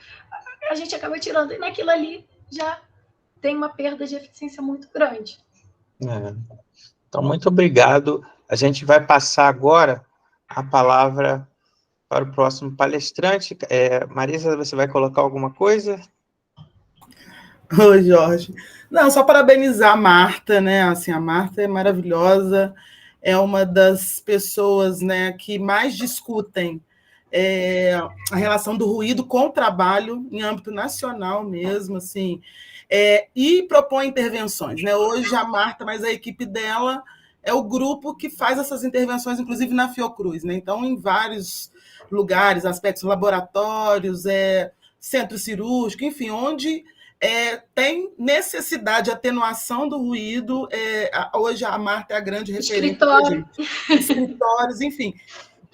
A gente acaba tirando. E naquilo ali já tem uma perda de eficiência muito grande. Então, muito obrigado. A gente vai passar agora a palavra para o próximo palestrante. Marisa, você vai colocar alguma coisa? Oi, Jorge. Não, só parabenizar a Marta, né? Assim, a Marta é maravilhosa, é uma das pessoas, né, que mais discutem a relação do ruído com o trabalho em âmbito nacional mesmo, assim, e propõe intervenções, né? Hoje a Marta, mas a equipe dela é o grupo que faz essas intervenções, inclusive na Fiocruz, né? Então, em vários lugares, aspectos laboratórios, centro cirúrgico, enfim, onde tem necessidade de atenuação do ruído. Hoje a Marta é a grande referência. Escritórios, enfim.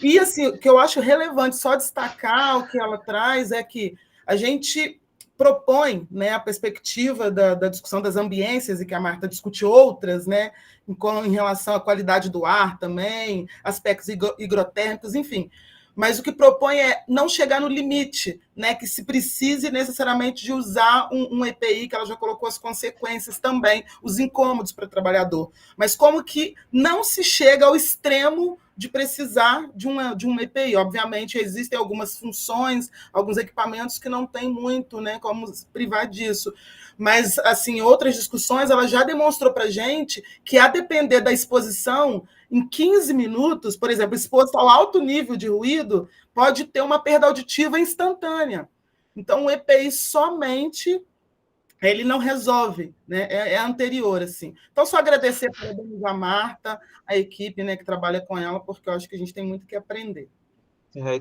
E assim, o que eu acho relevante só destacar o que ela traz é que a gente propõe, né, a perspectiva da discussão das ambiências, e que a Marta discute outras, né, em relação à qualidade do ar também, aspectos higrotérmicos, enfim. Mas o que propõe é não chegar no limite, né, que se precise necessariamente de usar um EPI, que ela já colocou as consequências também, os incômodos para o trabalhador, mas como que não se chega ao extremo de precisar de um EPI. Obviamente, existem algumas funções, alguns equipamentos que não tem muito, né, como privar disso. Mas, assim, outras discussões, ela já demonstrou para a gente que, a depender da exposição, em 15 minutos, por exemplo, exposto ao alto nível de ruído, pode ter uma perda auditiva instantânea. Então, o EPI somente ele não resolve, né? É anterior, assim. Então, só agradecer a Marta, a equipe, né, que trabalha com ela, porque eu acho que a gente tem muito que aprender.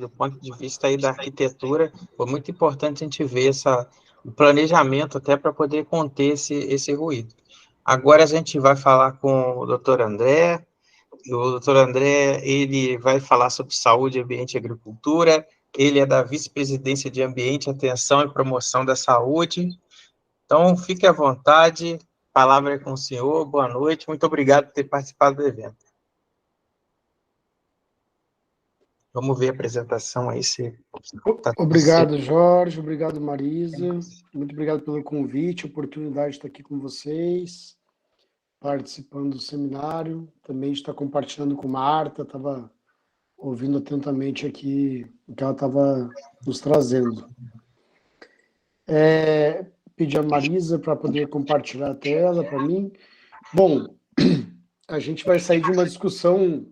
Do ponto de vista aí da arquitetura, foi muito importante a gente ver o planejamento até para poder conter esse ruído. Agora a gente vai falar com o doutor André. O doutor André, ele vai falar sobre saúde, ambiente e agricultura. Ele é da Vice-Presidência de Ambiente, Atenção e Promoção da Saúde. Então, fique à vontade, a palavra é com o senhor, boa noite, muito obrigado por ter participado do evento. Vamos ver a apresentação aí, se tá. Obrigado, Jorge, obrigado, Marisa, muito obrigado pelo convite, oportunidade de estar aqui com vocês, participando do seminário, também de estar compartilhando com Marta, estava ouvindo atentamente aqui o que ela estava nos trazendo. Pedir a Marisa para poder compartilhar a tela para mim. Bom, a gente vai sair de uma discussão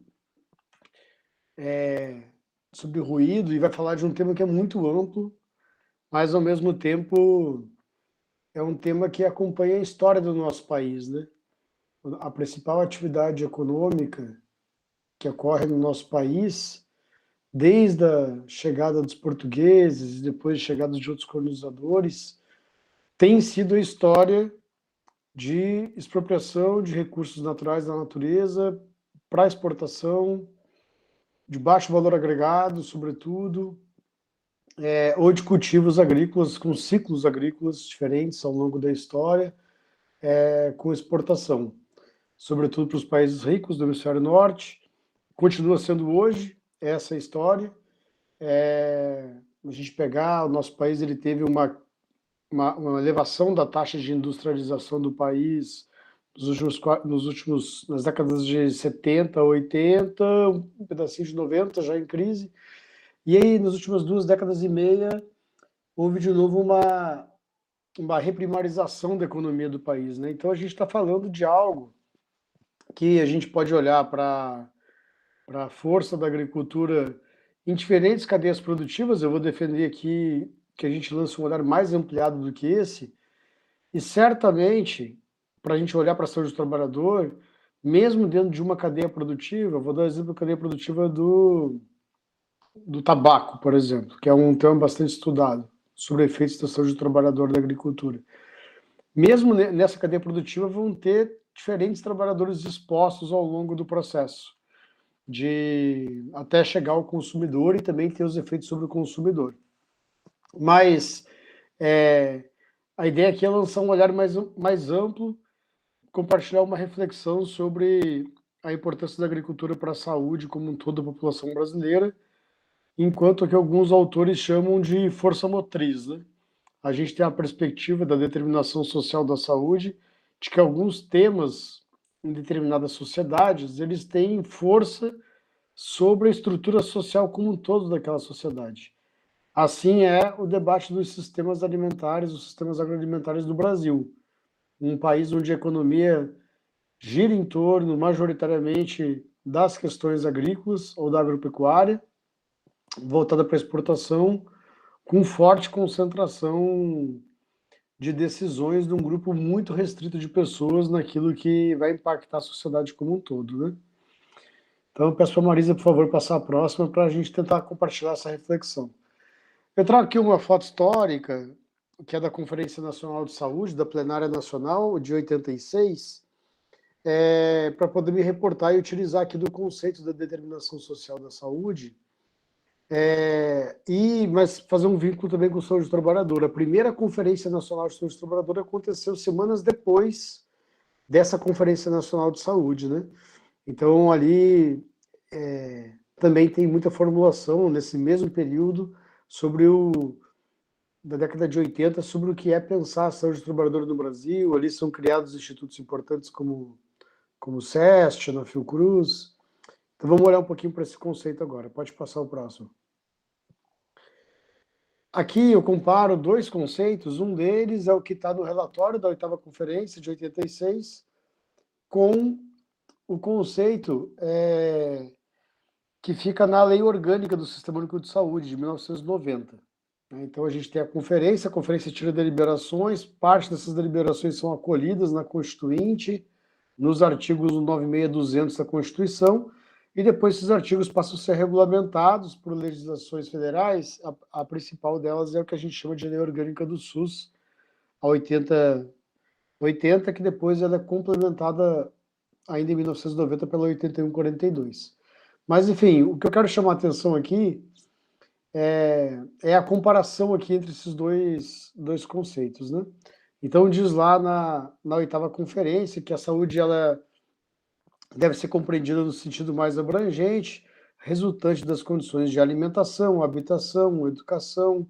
sobre ruído e vai falar de um tema que é muito amplo, mas, ao mesmo tempo, é um tema que acompanha a história do nosso país, né? A principal atividade econômica que ocorre no nosso país, desde a chegada dos portugueses e depois a chegada de outros colonizadores, tem sido a história de expropriação de recursos naturais da natureza para exportação, de baixo valor agregado, sobretudo, ou de cultivos agrícolas, com ciclos agrícolas diferentes ao longo da história, com exportação, sobretudo para os países ricos do hemisfério norte. Continua sendo hoje essa história. A gente pegar, o nosso país ele teve uma elevação da taxa de industrialização do país nas décadas de 70, 80, um pedacinho de 90, já em crise. E aí, nas últimas 2 décadas e meia, houve de novo uma reprimarização da economia do país, né? Então, a gente está falando de algo que a gente pode olhar para a força da agricultura em diferentes cadeias produtivas. Eu vou defender aqui que a gente lance um olhar mais ampliado do que esse, e certamente, para a gente olhar para a saúde do trabalhador, mesmo dentro de uma cadeia produtiva, vou dar um exemplo da cadeia produtiva do tabaco, por exemplo, que é um tema bastante estudado, sobre efeitos da saúde do trabalhador da agricultura. Mesmo nessa cadeia produtiva, vão ter diferentes trabalhadores expostos ao longo do processo, até chegar ao consumidor, e também ter os efeitos sobre o consumidor. Mas a ideia aqui é lançar um olhar mais amplo, compartilhar uma reflexão sobre a importância da agricultura para a saúde como um todo da população brasileira, enquanto que alguns autores chamam de força motriz, né? A gente tem a perspectiva da determinação social da saúde, de que alguns temas em determinadas sociedades, eles têm força sobre a estrutura social como um todo daquela sociedade. Assim é o debate dos sistemas alimentares, os sistemas agroalimentares do Brasil. Um país onde a economia gira em torno, majoritariamente, das questões agrícolas ou da agropecuária, voltada para exportação, com forte concentração de decisões de um grupo muito restrito de pessoas naquilo que vai impactar a sociedade como um todo, né? Então, eu peço para a Marisa, por favor, passar a próxima para a gente tentar compartilhar essa reflexão. Eu trago aqui uma foto histórica, que é da Conferência Nacional de Saúde, da Plenária Nacional, de 86, para poder me reportar e utilizar aqui do conceito da determinação social da saúde, mas fazer um vínculo também com o saúde do trabalhador. A primeira Conferência Nacional de Saúde do Trabalhador aconteceu semanas depois dessa Conferência Nacional de Saúde, né? Então, ali também tem muita formulação nesse mesmo período da década de 80, sobre o que é pensar a saúde do trabalhador no Brasil. Ali são criados institutos importantes como o SEST, na Fiocruz. Então, vamos olhar um pouquinho para esse conceito agora. Pode passar o próximo. Aqui eu comparo dois conceitos. Um deles é o que está no relatório da 8ª Conferência, de 86, com o conceito que fica na Lei Orgânica do Sistema Único de Saúde, de 1990. Então, a gente tem a conferência tira deliberações, parte dessas deliberações são acolhidas na Constituinte, nos artigos 96 e 200 da Constituição, e depois esses artigos passam a ser regulamentados por legislações federais. A principal delas é o que a gente chama de Lei Orgânica do SUS, a 80, que depois ela é complementada ainda em 1990 pela 8142. Mas, enfim, o que eu quero chamar a atenção aqui é a comparação aqui entre esses dois conceitos, né? Então, diz lá na 8ª Conferência que a saúde ela deve ser compreendida no sentido mais abrangente, resultante das condições de alimentação, habitação, educação,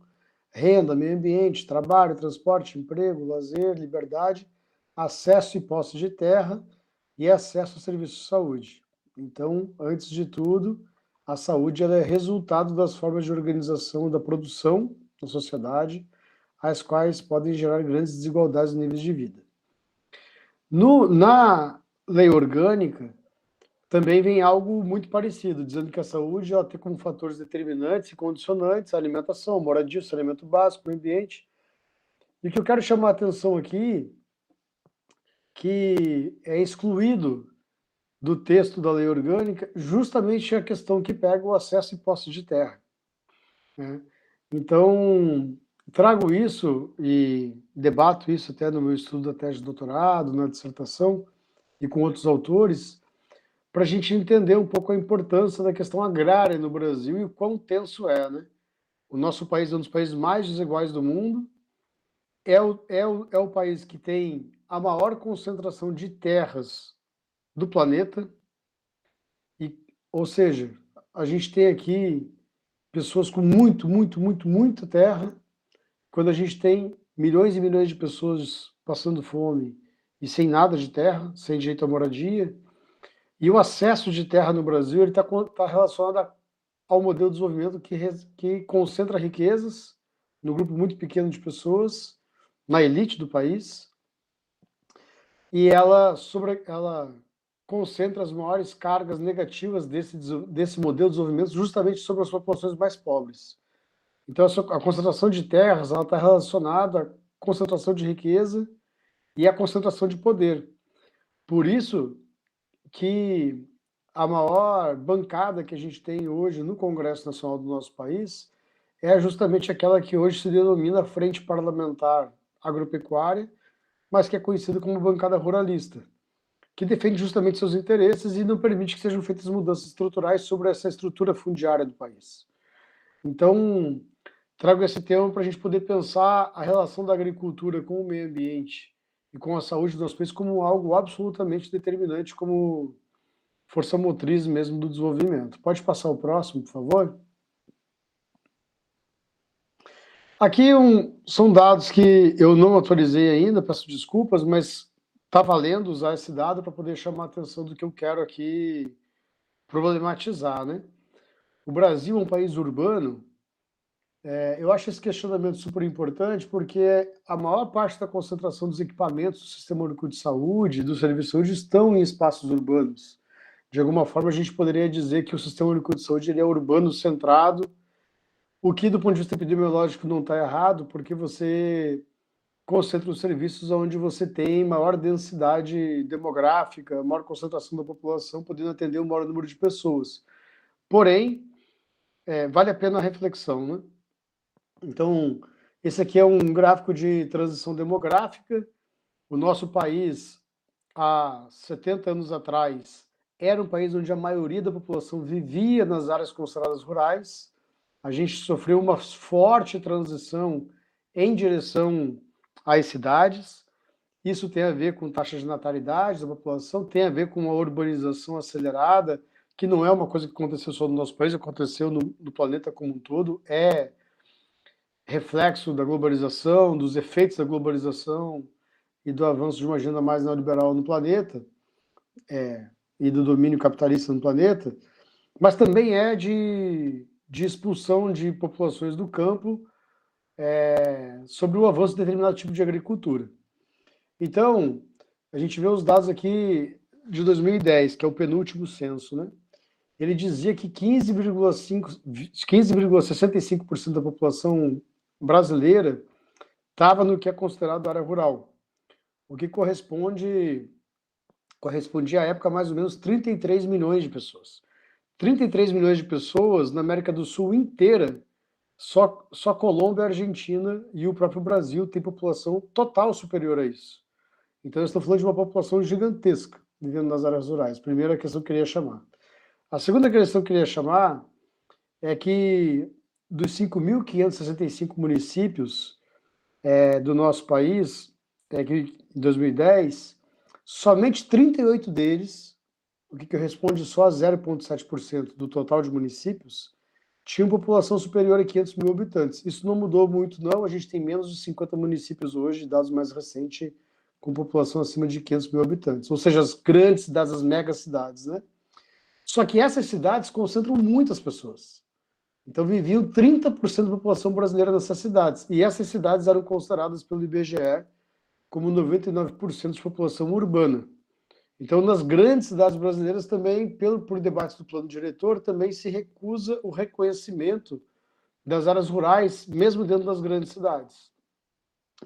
renda, meio ambiente, trabalho, transporte, emprego, lazer, liberdade, acesso e posse de terra e acesso a serviços de saúde. Então, antes de tudo, a saúde ela é resultado das formas de organização da produção na sociedade, as quais podem gerar grandes desigualdades em níveis de vida. Na lei orgânica, também vem algo muito parecido, dizendo que a saúde ela tem como fatores determinantes e condicionantes a alimentação, moradia, saneamento básico, meio ambiente. E o que eu quero chamar a atenção aqui, que é excluído do texto da lei orgânica, justamente a questão que pega o acesso e posse de terra, né? Então, trago isso e debato isso até no meu estudo da tese de doutorado, na dissertação, e com outros autores, para a gente entender um pouco a importância da questão agrária no Brasil e o quão tenso é, né? O nosso país é um dos países mais desiguais do mundo, é o país que tem a maior concentração de terras do planeta, ou seja, a gente tem aqui pessoas com muita terra, quando a gente tem milhões e milhões de pessoas passando fome e sem nada de terra, sem direito à moradia. E o acesso de terra no Brasil está relacionado ao modelo de desenvolvimento que concentra riquezas no grupo muito pequeno de pessoas, na elite do país, e ela concentra as maiores cargas negativas desse modelo de desenvolvimento justamente sobre as populações mais pobres. Então, a concentração de terras está relacionada à concentração de riqueza e à concentração de poder. Por isso que a maior bancada que a gente tem hoje no Congresso Nacional do nosso país é justamente aquela que hoje se denomina Frente Parlamentar Agropecuária, mas que é conhecida como bancada ruralista, que defende justamente seus interesses e não permite que sejam feitas mudanças estruturais sobre essa estrutura fundiária do país. Então, trago esse tema para a gente poder pensar a relação da agricultura com o meio ambiente e com a saúde do nosso país como algo absolutamente determinante, como força motriz mesmo do desenvolvimento. Pode passar o próximo, por favor? Aqui são dados que eu não atualizei ainda, peço desculpas, mas está valendo usar esse dado para poder chamar a atenção do que eu quero aqui problematizar, né? O Brasil é um país urbano. Eu acho esse questionamento super importante porque a maior parte da concentração dos equipamentos do Sistema Único de Saúde, do Serviço de Saúde, estão em espaços urbanos. De alguma forma, a gente poderia dizer que o Sistema Único de Saúde ele é urbano centrado o que, do ponto de vista epidemiológico, não está errado, porque você concentra os serviços onde você tem maior densidade demográfica, maior concentração da população, podendo atender um maior número de pessoas. Porém, vale a pena a reflexão, né? Então, esse aqui é um gráfico de transição demográfica. O nosso país, há 70 anos atrás, era um país onde a maioria da população vivia nas áreas consideradas rurais. A gente sofreu uma forte transição em direção às cidades. Isso tem a ver com taxa de natalidade da população, tem a ver com uma urbanização acelerada, que não é uma coisa que aconteceu só no nosso país, aconteceu no planeta como um todo, é reflexo da globalização, dos efeitos da globalização e do avanço de uma agenda mais neoliberal no planeta, e do domínio capitalista no planeta, mas também é de expulsão de populações do campo sobre o avanço de determinado tipo de agricultura. Então, a gente vê os dados aqui de 2010, que é o penúltimo censo, né? Ele dizia que 15,65% da população brasileira estava no que é considerado área rural, o que correspondia à época a mais ou menos 33 milhões de pessoas. 33 milhões de pessoas na América do Sul inteira, só Colômbia, Argentina e o próprio Brasil tem população total superior a isso. Então, eu estou falando de uma população gigantesca vivendo nas áreas rurais. Primeira questão que eu queria chamar. A segunda questão que eu queria chamar é que dos 5.565 municípios do nosso país, que em 2010, somente 38 deles, o que corresponde só a 0,7% do total de municípios, tinham população superior a 500 mil habitantes. Isso não mudou muito, não. A gente tem menos de 50 municípios hoje, dados mais recentes, com população acima de 500 mil habitantes. Ou seja, as grandes cidades, as megacidades, né? Só que essas cidades concentram muitas pessoas. Então, viviam 30% da população brasileira nessas cidades. E essas cidades eram consideradas pelo IBGE como 99% de população urbana. Então, nas grandes cidades brasileiras também, por debates do plano diretor, também se recusa o reconhecimento das áreas rurais, mesmo dentro das grandes cidades.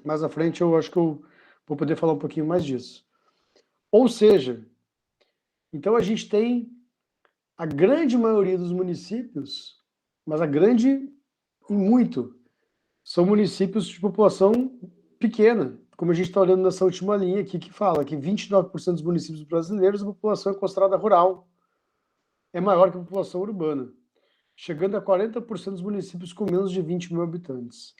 Mais à frente, eu acho que eu vou poder falar um pouquinho mais disso. Ou seja, então a gente tem a grande maioria dos municípios, mas a grande e muito, são municípios de população pequena, como a gente está olhando nessa última linha aqui, que fala que 29% dos municípios brasileiros a população é considerada rural, é maior que a população urbana, chegando a 40% dos municípios com menos de 20 mil habitantes.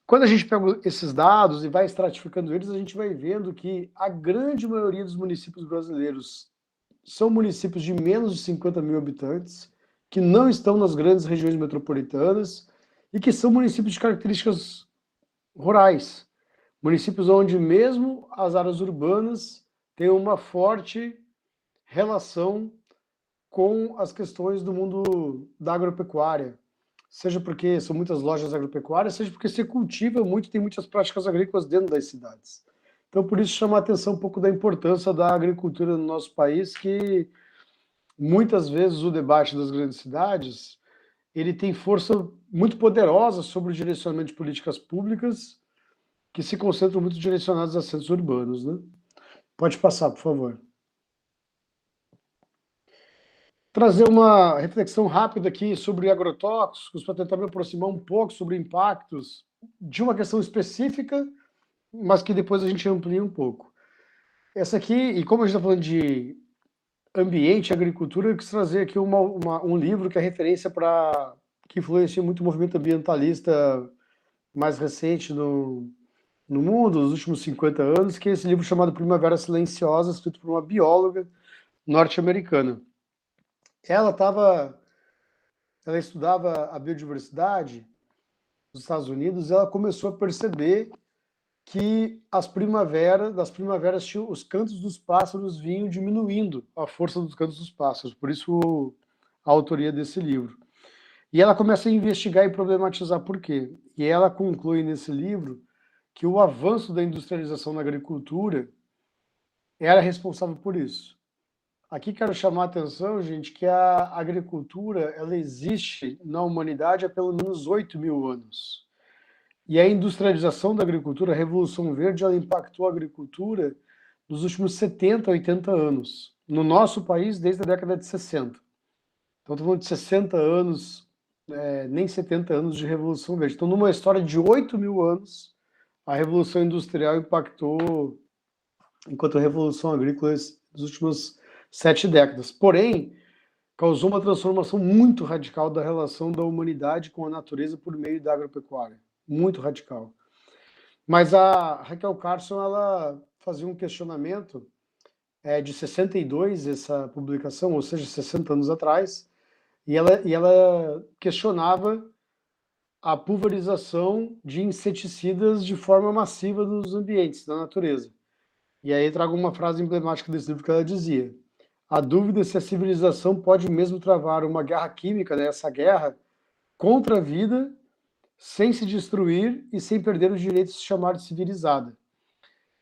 Quando a gente pega esses dados e vai estratificando eles, a gente vai vendo que a grande maioria dos municípios brasileiros são municípios de menos de 50 mil habitantes, que não estão nas grandes regiões metropolitanas e que são municípios de características rurais. Municípios onde mesmo as áreas urbanas têm uma forte relação com as questões do mundo da agropecuária, seja porque são muitas lojas agropecuárias, seja porque se cultiva muito, tem muitas práticas agrícolas dentro das cidades. Então, por isso, chama a atenção um pouco da importância da agricultura no nosso país, que muitas vezes o debate das grandes cidades ele tem força muito poderosa sobre o direcionamento de políticas públicas que se concentram muito direcionadas a centros urbanos, né? Pode passar, por favor. Trazer uma reflexão rápida aqui sobre agrotóxicos, para tentar me aproximar um pouco sobre impactos de uma questão específica, mas que depois a gente amplia um pouco. Essa aqui, e como a gente está falando de ambiente e agricultura, eu quis trazer aqui um livro que é referência que influencia muito o movimento ambientalista mais recente no mundo, nos últimos 50 anos, que é esse livro chamado Primavera Silenciosa, escrito por uma bióloga norte-americana. Ela estudava a biodiversidade nos Estados Unidos, e ela começou a perceber que das primaveras, os cantos dos pássaros vinham diminuindo a força dos cantos dos pássaros, por isso a autoria desse livro. E ela começa a investigar e problematizar por quê. E ela conclui nesse livro que o avanço da industrialização na agricultura era responsável por isso. Aqui quero chamar a atenção, gente, que a agricultura ela existe na humanidade há pelo menos 8.000 anos. E a industrialização da agricultura, a Revolução Verde, ela impactou a agricultura nos últimos 70, 80 anos. No nosso país, desde a década de 60. Então, estou falando de 60 anos, nem 70 anos de Revolução Verde. Então, numa história de 8.000 anos, a Revolução Industrial impactou, enquanto a Revolução Agrícola, nos últimos 7 décadas. Porém, causou uma transformação muito radical da relação da humanidade com a natureza por meio da agropecuária. Muito radical. Mas a Raquel Carson, ela fazia um questionamento de 62, essa publicação, ou seja, 60 anos atrás, e ela questionava a pulverização de inseticidas de forma massiva nos ambientes, na natureza. E aí trago uma frase emblemática desse livro que ela dizia: a dúvida se a civilização pode mesmo travar uma guerra química, né, essa guerra contra a vida, sem se destruir e sem perder os direitos de se chamar de civilizada.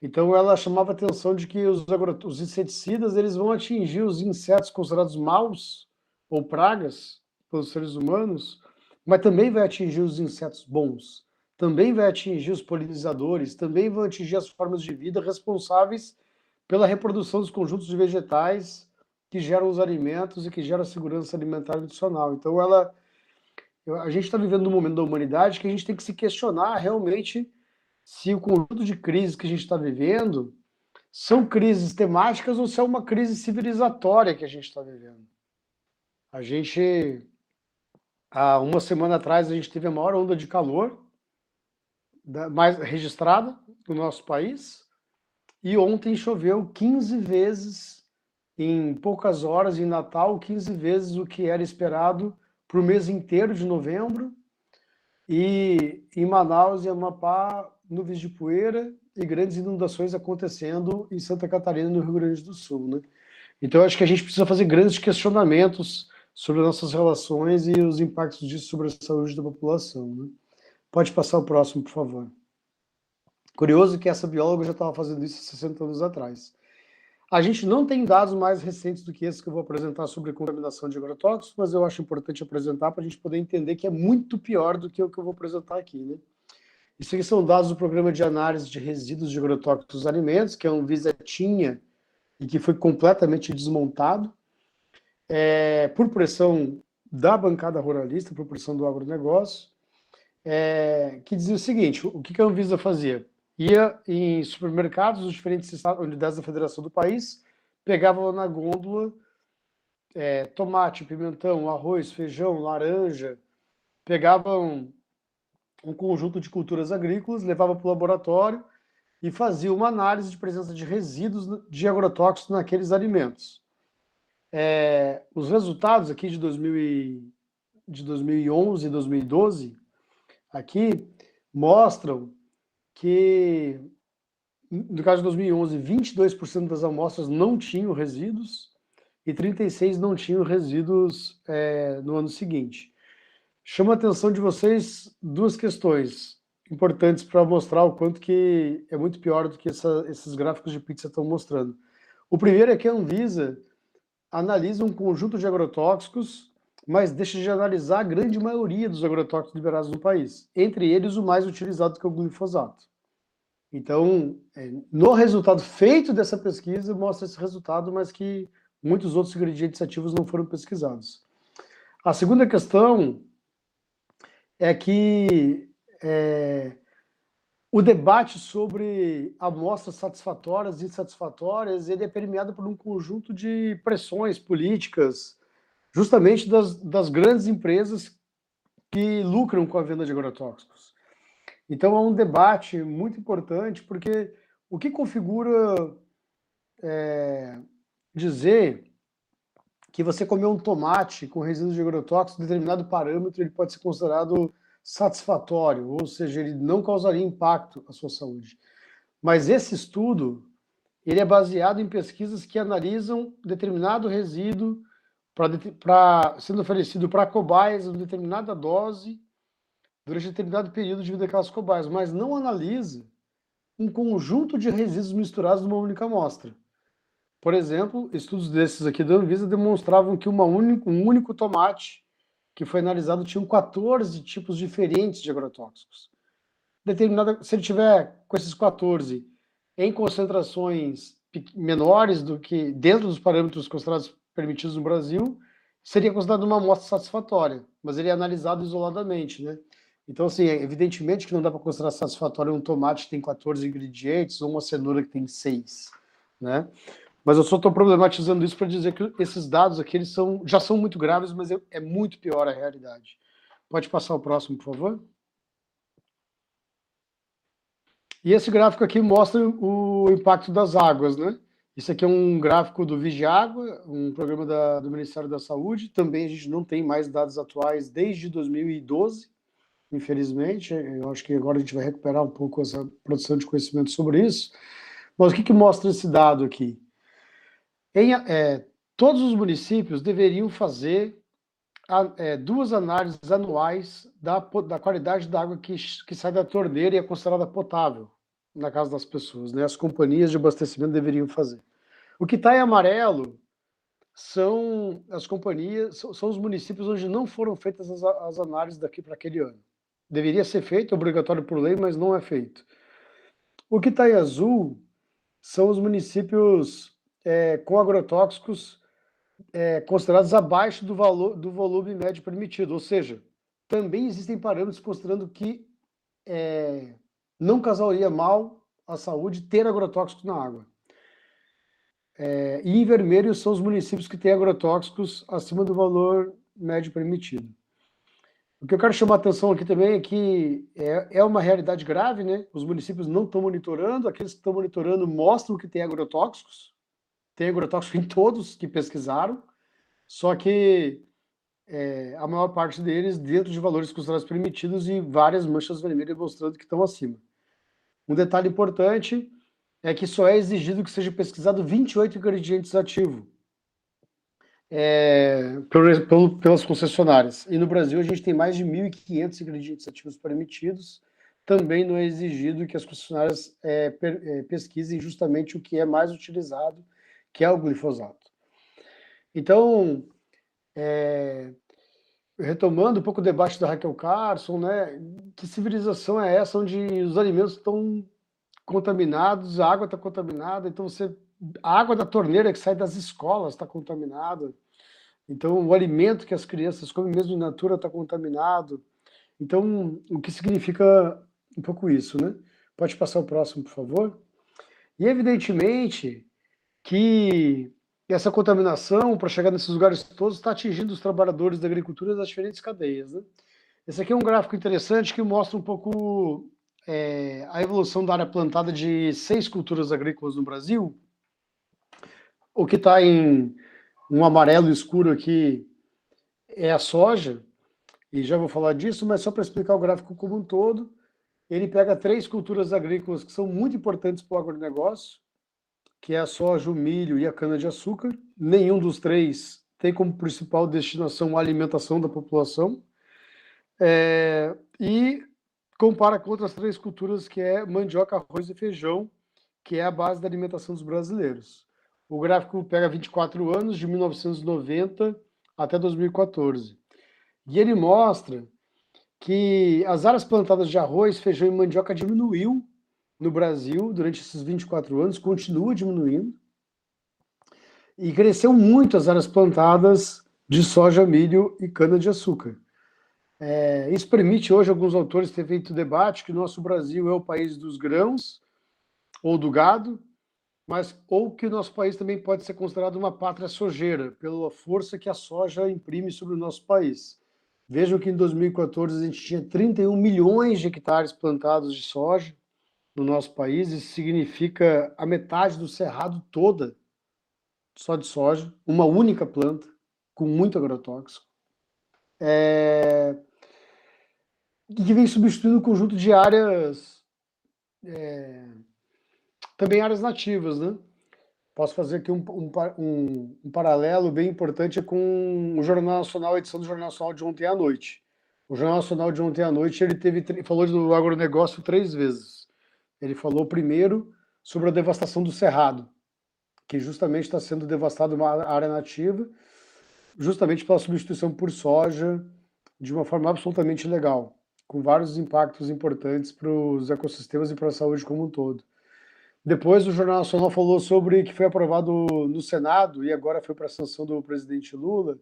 Então ela chamava a atenção de que os inseticidas eles vão atingir os insetos considerados maus ou pragas pelos seres humanos, mas também vai atingir os insetos bons, também vai atingir os polinizadores, também vão atingir as formas de vida responsáveis pela reprodução dos conjuntos de vegetais que geram os alimentos e que geram a segurança alimentar adicional. Então a gente está vivendo num momento da humanidade que a gente tem que se questionar realmente se o conjunto de crises que a gente está vivendo são crises temáticas ou se é uma crise civilizatória que a gente está vivendo. Há uma semana atrás, a gente teve a maior onda de calor mais registrada no nosso país, e ontem choveu 15 vezes, em poucas horas, em Natal, 15 vezes o que era esperado para o mês inteiro de novembro, e em Manaus e Amapá, nuvens de poeira e grandes inundações acontecendo em Santa Catarina, no Rio Grande do Sul, né? Então, acho que a gente precisa fazer grandes questionamentos sobre nossas relações e os impactos disso sobre a saúde da população, né? Pode passar o próximo, por favor. Curioso que essa bióloga já estava fazendo isso 60 anos atrás. A gente não tem dados mais recentes do que esses que eu vou apresentar sobre contaminação de agrotóxicos, mas eu acho importante apresentar para a gente poder entender que é muito pior do que o que eu vou apresentar aqui, né? Isso aqui são dados do Programa de Análise de Resíduos de Agrotóxicos dos Alimentos, que a Anvisa tinha e que foi completamente desmontado, por pressão da bancada ruralista, por pressão do agronegócio, que dizia o seguinte: o que a Anvisa fazia? Ia em supermercados, os diferentes unidades da federação do país, pegava na gôndola tomate, pimentão, arroz, feijão, laranja, pegavam um conjunto de culturas agrícolas, levava para o laboratório e fazia uma análise de presença de resíduos de agrotóxicos naqueles alimentos. Os resultados aqui de 2011 e 2012 aqui mostram que, no caso de 2011, 22% das amostras não tinham resíduos e 36% não tinham resíduos no ano seguinte. Chama a atenção de vocês duas questões importantes para mostrar o quanto que é muito pior do que esses gráficos de pizza estão mostrando. O primeiro é que a Anvisa analisa um conjunto de agrotóxicos, mas deixa de analisar a grande maioria dos agrotóxicos liberados no país, entre eles o mais utilizado, que é o glifosato. Então, no resultado feito dessa pesquisa, mostra esse resultado, mas que muitos outros ingredientes ativos não foram pesquisados. A segunda questão é que o debate sobre amostras satisfatórias e insatisfatórias ele é permeado por um conjunto de pressões políticas, justamente das grandes empresas que lucram com a venda de agrotóxicos. Então é um debate muito importante, porque o que configura dizer que você comeu um tomate com resíduos de agrotóxicos, determinado parâmetro ele pode ser considerado satisfatório, ou seja, ele não causaria impacto à sua saúde. Mas esse estudo ele é baseado em pesquisas que analisam determinado resíduo sendo oferecido para cobaias em determinada dose durante determinado período de vida daquelas cobaias, mas não analisa um conjunto de resíduos misturados numa única amostra. Por exemplo, estudos desses aqui da Anvisa demonstravam que um único tomate que foi analisado tinha 14 tipos diferentes de agrotóxicos. Se ele tiver com esses 14 em concentrações menores do que dentro dos parâmetros considerados permitidos no Brasil, seria considerado uma amostra satisfatória, mas ele é analisado isoladamente, né? Então, assim, evidentemente que não dá para considerar satisfatório um tomate que tem 14 ingredientes ou uma cenoura que tem 6, né? Mas eu só estou problematizando isso para dizer que esses dados aqui já são muito graves, mas é muito pior a realidade. Pode passar o próximo, por favor? E esse gráfico aqui mostra o impacto das águas, né? Isso aqui é um gráfico do Vigiágua, um programa do Ministério da Saúde. Também a gente não tem mais dados atuais desde 2012, infelizmente. Eu acho que agora a gente vai recuperar um pouco essa produção de conhecimento sobre isso. Mas o que mostra esse dado aqui? Todos os municípios deveriam fazer 2 análises anuais da qualidade da água que sai da torneira e é considerada potável na casa das pessoas, né? As companhias de abastecimento deveriam fazer. O que está em amarelo são as companhias, são os municípios onde não foram feitas as análises daqui para aquele ano. Deveria ser feito, é obrigatório por lei, mas não é feito. O que está em azul são os municípios com agrotóxicos considerados abaixo do volume médio permitido, ou seja, também existem parâmetros considerando que não causaria mal à saúde ter agrotóxicos na água. E em vermelho são os municípios que têm agrotóxicos acima do valor médio permitido. O que eu quero chamar a atenção aqui também é que é uma realidade grave, né? Os municípios não estão monitorando, aqueles que estão monitorando mostram que tem agrotóxicos, tem agrotóxico em todos que pesquisaram, só que a maior parte deles dentro de valores considerados permitidos e várias manchas vermelhas mostrando que estão acima. Um detalhe importante é que só é exigido que seja pesquisado 28 ingredientes ativos pelas concessionárias. E no Brasil a gente tem mais de 1.500 ingredientes ativos permitidos. Também não é exigido que as concessionárias pesquisem justamente o que é mais utilizado, que é o glifosato. Então, retomando um pouco o debate da Raquel Carson, né? Que civilização é essa onde os alimentos estão contaminados, a água está contaminada, então a água da torneira que sai das escolas está contaminada, então o alimento que as crianças comem mesmo in natura está contaminado. Então, o que significa um pouco isso, né? Pode passar o próximo, por favor? E evidentemente que essa contaminação, para chegar nesses lugares todos, está atingindo os trabalhadores da agricultura das diferentes cadeias, né? Esse aqui é um gráfico interessante que mostra um pouco a evolução da área plantada de 6 culturas agrícolas no Brasil. O que está em um amarelo escuro aqui é a soja, e já vou falar disso, mas só para explicar o gráfico como um todo, ele pega 3 culturas agrícolas que são muito importantes para o agronegócio, que é a soja, o milho e a cana-de-açúcar. Nenhum dos 3 tem como principal destinação a alimentação da população. E compara com outras 3 culturas, que é mandioca, arroz e feijão, que é a base da alimentação dos brasileiros. O gráfico pega 24 anos, de 1990 até 2014. E ele mostra que as áreas plantadas de arroz, feijão e mandioca diminuiu no Brasil durante esses 24 anos, continua diminuindo. E cresceu muito as áreas plantadas de soja, milho e cana-de-açúcar. Isso permite hoje alguns autores terem feito debate que o nosso Brasil é o país dos grãos ou do gado, ou que o nosso país também pode ser considerado uma pátria sojeira, pela força que a soja imprime sobre o nosso país. Vejam que em 2014 a gente tinha 31 milhões de hectares plantados de soja no nosso país, isso significa a metade do cerrado toda só de soja, uma única planta, com muito agrotóxico. Que vem substituindo um conjunto de áreas, também áreas nativas, né? Posso fazer aqui um paralelo bem importante com o Jornal Nacional, a edição do Jornal Nacional de ontem à noite. O Jornal Nacional de ontem à noite, ele falou do agronegócio 3 vezes. Ele falou primeiro sobre a devastação do cerrado, que justamente está sendo devastada uma área nativa, justamente pela substituição por soja de uma forma absolutamente ilegal, com vários impactos importantes para os ecossistemas e para a saúde como um todo. Depois o Jornal Nacional falou sobre que foi aprovado no Senado e agora foi para a sanção do presidente Lula,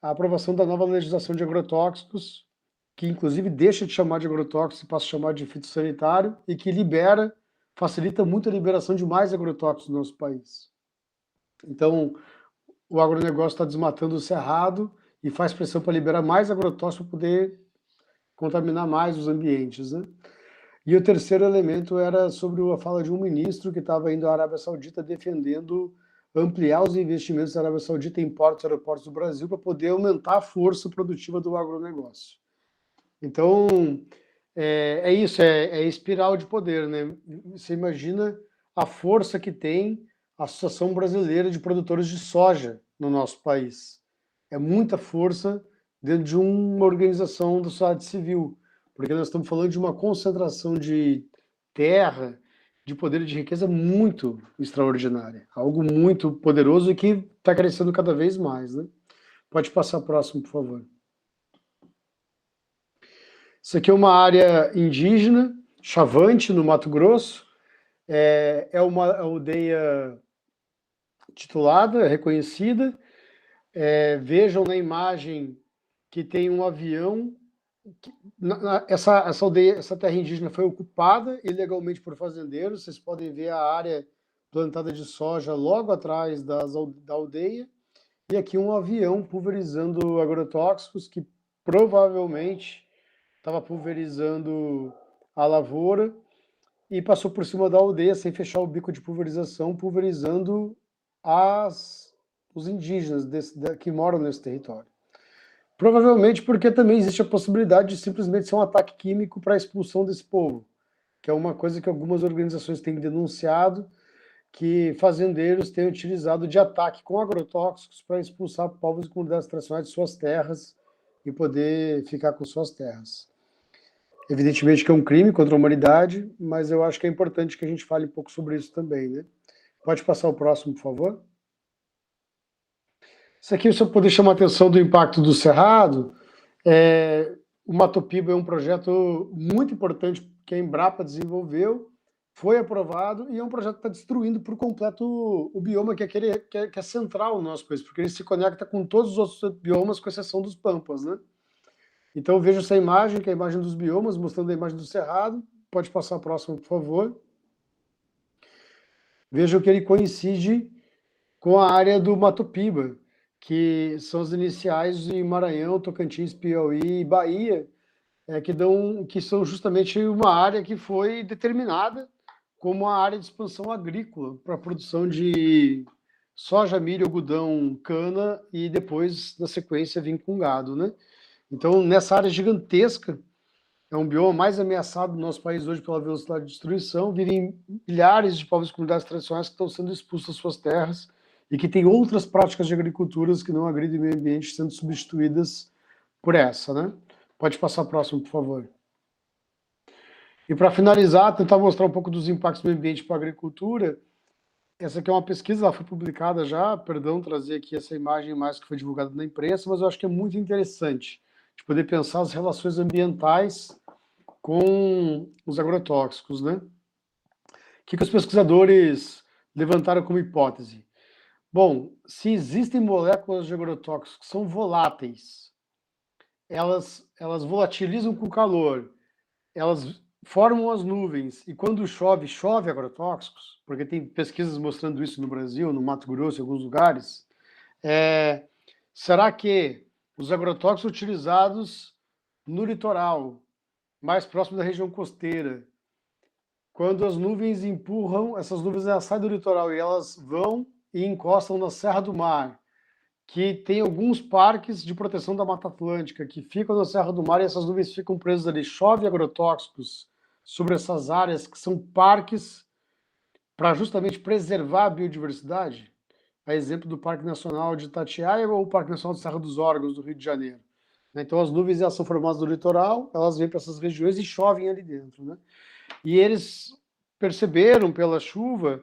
a aprovação da nova legislação de agrotóxicos, que inclusive deixa de chamar de agrotóxico e passa a chamar de fitossanitário e que facilita muito a liberação de mais agrotóxicos no nosso país. Então, o agronegócio está desmatando o cerrado e faz pressão para liberar mais agrotóxicos para poder contaminar mais os ambientes, né? E o terceiro elemento era sobre a fala de um ministro que estava indo à Arábia Saudita defendendo ampliar os investimentos da Arábia Saudita em portos e aeroportos do Brasil para poder aumentar a força produtiva do agronegócio. Então, é isso, é espiral de poder, né? Você imagina a força que tem a Associação Brasileira de Produtores de Soja no nosso país. É muita força dentro de uma organização da sociedade civil, porque nós estamos falando de uma concentração de terra, de poder de riqueza muito extraordinária, algo muito poderoso e que está crescendo cada vez mais, né? Pode passar próximo, por favor. Isso aqui é uma área indígena, Chavante, no Mato Grosso. É uma aldeia titulada, reconhecida. Vejam na imagem que tem um avião. Essa aldeia, essa terra indígena foi ocupada ilegalmente por fazendeiros. Vocês podem ver a área plantada de soja logo atrás da aldeia. E aqui um avião pulverizando agrotóxicos que provavelmente estava pulverizando a lavoura e passou por cima da aldeia sem fechar o bico de pulverização, pulverizando os indígenas que moram nesse território. Provavelmente porque também existe a possibilidade de simplesmente ser um ataque químico para a expulsão desse povo, que é uma coisa que algumas organizações têm denunciado, que fazendeiros têm utilizado de ataque com agrotóxicos para expulsar povos e comunidades tradicionais de suas terras e poder ficar com suas terras. Evidentemente que é um crime contra a humanidade, mas eu acho que é importante que a gente fale um pouco sobre isso também, né? Pode passar o próximo, por favor. Isso aqui, se eu poder chamar a atenção do impacto do cerrado, o Matopiba é um projeto muito importante que a Embrapa desenvolveu, foi aprovado e é um projeto que está destruindo por completo o bioma que é central no nosso país, porque ele se conecta com todos os outros biomas, com exceção dos pampas, né? Então, veja essa imagem, que é a imagem dos biomas, mostrando a imagem do cerrado. Pode passar a próxima, por favor. Vejam que ele coincide com a área do Matopiba, que são as iniciais de Maranhão, Tocantins, Piauí e Bahia, que são justamente uma área que foi determinada como uma área de expansão agrícola para a produção de soja, milho, algodão, cana e depois, na sequência, vir com gado, né? Então, nessa área gigantesca, é um bioma mais ameaçado do nosso país hoje pela velocidade de destruição, vivem milhares de povos e comunidades tradicionais que estão sendo expulsos das suas terras e que têm outras práticas de agricultura que não agridem o meio ambiente sendo substituídas por essa, né? Pode passar próximo, por favor. E para finalizar, tentar mostrar um pouco dos impactos do meio ambiente para a agricultura. Essa aqui é uma pesquisa, ela foi publicada já, perdão trazer aqui essa imagem mais que foi divulgada na imprensa, mas eu acho que é muito interessante de poder pensar as relações ambientais com os agrotóxicos, né? O que os pesquisadores levantaram como hipótese? Bom, se existem moléculas de agrotóxicos que são voláteis, elas volatilizam com o calor, elas formam as nuvens, e quando chove agrotóxicos, porque tem pesquisas mostrando isso no Brasil, no Mato Grosso, em alguns lugares, será que os agrotóxicos utilizados no litoral, mais próximo da região costeira, quando as nuvens empurram, essas nuvens elas saem do litoral e elas vão e encostam na Serra do Mar, que tem alguns parques de proteção da Mata Atlântica que ficam na Serra do Mar e essas nuvens ficam presas ali, chove agrotóxicos sobre essas áreas que são parques para justamente preservar a biodiversidade, a exemplo do Parque Nacional de Itatiaia ou o Parque Nacional de Serra dos Órgãos, do Rio de Janeiro. Então as nuvens elas são formadas no litoral, elas vêm para essas regiões e chovem ali dentro, né? E eles perceberam pela chuva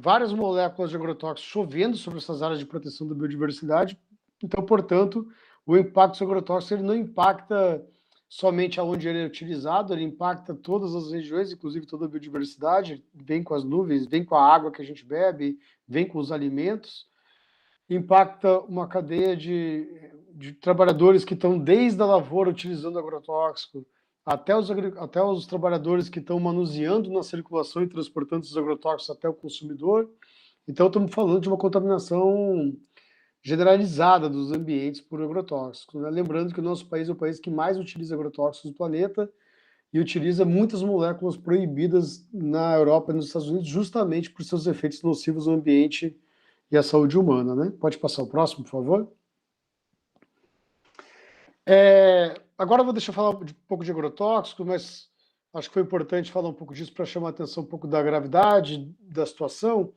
várias moléculas de agrotóxicos chovendo sobre essas áreas de proteção da biodiversidade. Então, portanto, o impacto dos agrotóxicos ele não impacta somente aonde ele é utilizado, ele impacta todas as regiões, inclusive toda a biodiversidade, vem com as nuvens, vem com a água que a gente bebe, vem com os alimentos, impacta uma cadeia de trabalhadores que estão desde a lavoura utilizando agrotóxico, até os trabalhadores que estão manuseando na circulação e transportando esses agrotóxicos até o consumidor. Então, estamos falando de uma contaminação generalizada dos ambientes por agrotóxicos, né? Lembrando que o nosso país é o país que mais utiliza agrotóxicos do planeta e utiliza muitas moléculas proibidas na Europa e nos Estados Unidos justamente por seus efeitos nocivos no ambiente e à saúde humana, né? Pode passar o próximo, por favor? Agora eu vou deixar eu falar um pouco de agrotóxico, mas acho que foi importante falar um pouco disso para chamar a atenção um pouco da gravidade da situação,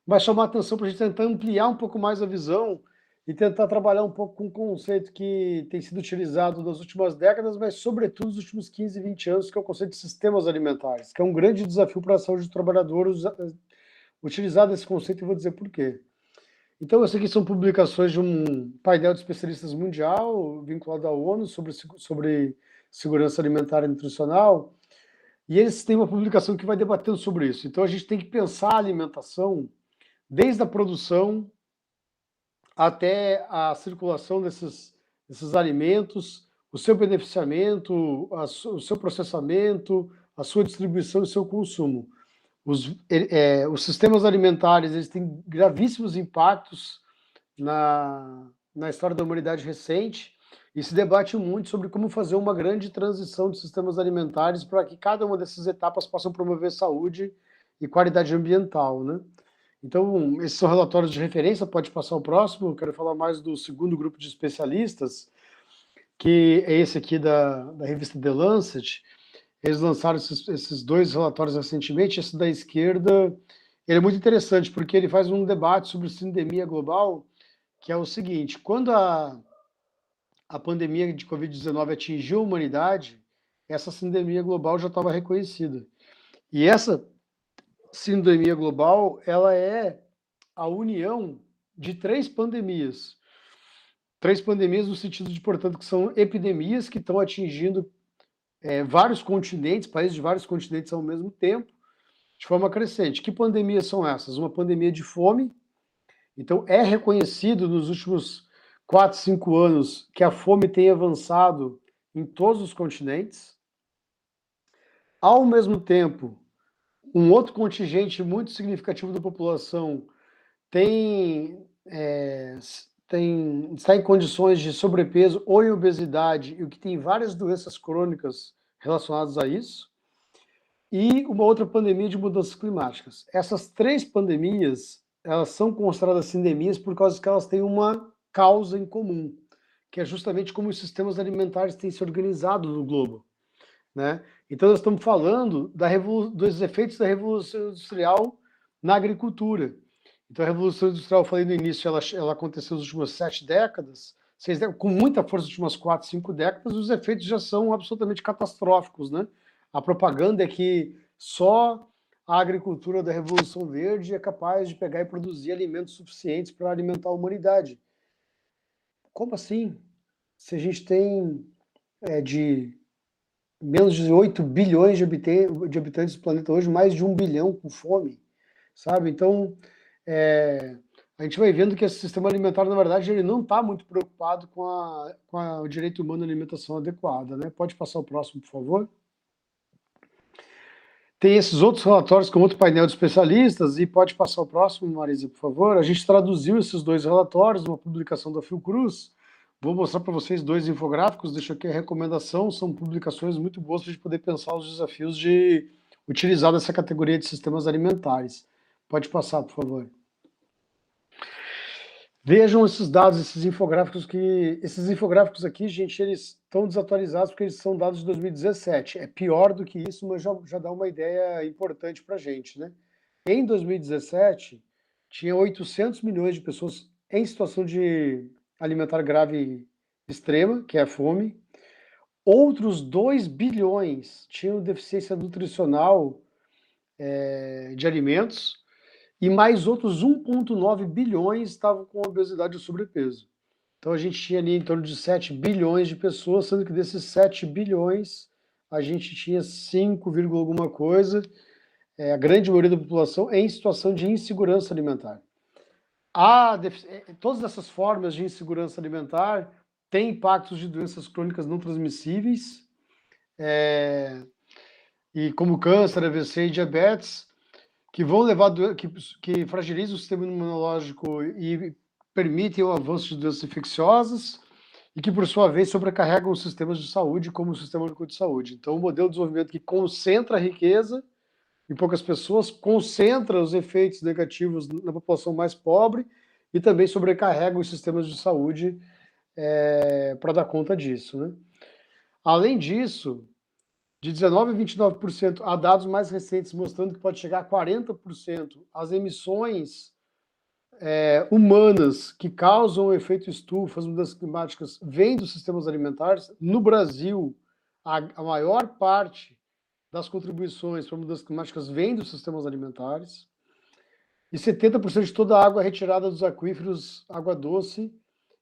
mas chamar a atenção para a gente tentar ampliar um pouco mais a visão e tentar trabalhar um pouco com um conceito que tem sido utilizado nas últimas décadas, mas sobretudo nos últimos 15, 20 anos, que é o conceito de sistemas alimentares, que é um grande desafio para a saúde do trabalhador utilizar desse conceito, e vou dizer por quê. Então, essas aqui são publicações de um painel de especialistas mundial vinculado à ONU sobre segurança alimentar e nutricional, e eles têm uma publicação que vai debatendo sobre isso. Então, a gente tem que pensar a alimentação desde a produção até a circulação desses alimentos, o seu beneficiamento, o seu processamento, a sua distribuição e o seu consumo. Os sistemas alimentares eles têm gravíssimos impactos na história da humanidade recente e se debate muito sobre como fazer uma grande transição de sistemas alimentares para que cada uma dessas etapas possa promover saúde e qualidade ambiental, né? Então, esses são relatórios de referência, pode passar o próximo. Eu quero falar mais do segundo grupo de especialistas, que é esse aqui da revista The Lancet. Eles lançaram esses dois relatórios recentemente. Esse da esquerda ele é muito interessante, porque ele faz um debate sobre sindemia global, que é o seguinte: quando a pandemia de Covid-19 atingiu a humanidade, essa sindemia global já estava reconhecida. E essa sindemia global, ela é a união de três pandemias. Três pandemias no sentido de, portanto, que são epidemias que estão atingindo vários continentes, países de vários continentes ao mesmo tempo, de forma crescente. Que pandemias são essas? Uma pandemia de fome. Então, é reconhecido nos últimos 4, 5 anos que a fome tem avançado em todos os continentes. Ao mesmo tempo, um outro contingente muito significativo da população está em condições de sobrepeso ou em obesidade, e o que tem várias doenças crônicas relacionadas a isso, e uma outra pandemia de mudanças climáticas. Essas três pandemias, elas são consideradas sindemias por causa que elas têm uma causa em comum, que é justamente como os sistemas alimentares têm se organizado no globo, né? Então, nós estamos falando dos efeitos da Revolução Industrial na agricultura. Então, a Revolução Industrial, eu falei no início, ela aconteceu nas últimas 7 décadas, 6 décadas, com muita força nas últimas 4, 5 décadas, os efeitos já são absolutamente catastróficos, né? A propaganda é que só a agricultura da Revolução Verde é capaz de pegar e produzir alimentos suficientes para alimentar a humanidade. Como assim? Se a gente tem de menos de 8 bilhões de habitantes do planeta hoje, mais de 1 bilhão com fome, sabe? Então, a gente vai vendo que esse sistema alimentar, na verdade, ele não está muito preocupado com o direito humano à alimentação adequada, né? Pode passar o próximo, por favor? Tem esses outros relatórios com outro painel de especialistas, e pode passar o próximo, Marisa, por favor. A gente traduziu esses dois relatórios numa publicação da Fiocruz. Vou mostrar para vocês 2 infográficos, deixo aqui a recomendação, são publicações muito boas para a gente poder pensar os desafios de utilizar essa categoria de sistemas alimentares. Pode passar, por favor. Vejam esses dados, esses infográficos aqui, gente, eles estão desatualizados porque eles são dados de 2017. É pior do que isso, mas já dá uma ideia importante para a gente, né? Em 2017, tinha 800 milhões de pessoas em situação de alimentar grave extrema, que é a fome. Outros 2 bilhões tinham deficiência nutricional de alimentos, e mais outros 1,9 bilhões estavam com obesidade ou sobrepeso. Então a gente tinha ali em torno de 7 bilhões de pessoas, sendo que desses 7 bilhões a gente tinha 5, alguma coisa, a grande maioria da população em situação de insegurança alimentar. Todas essas formas de insegurança alimentar têm impactos de doenças crônicas não transmissíveis, e como câncer, AVC e diabetes, que vão levar, que fragilizam o sistema imunológico e permitem o avanço de doenças infecciosas e que, por sua vez, sobrecarregam os sistemas de saúde, como o Sistema Único de Saúde. Então, um modelo de desenvolvimento que concentra a riqueza em poucas pessoas, concentra os efeitos negativos na população mais pobre e também sobrecarrega os sistemas de saúde para dar conta disso, né? Além disso, de 19% a 29%, há dados mais recentes mostrando que pode chegar a 40% as emissões humanas que causam o efeito estufa, as mudanças climáticas, vêm dos sistemas alimentares. No Brasil, a maior parte das contribuições para mudanças climáticas vem dos sistemas alimentares. E 70% de toda a água retirada dos aquíferos, água doce,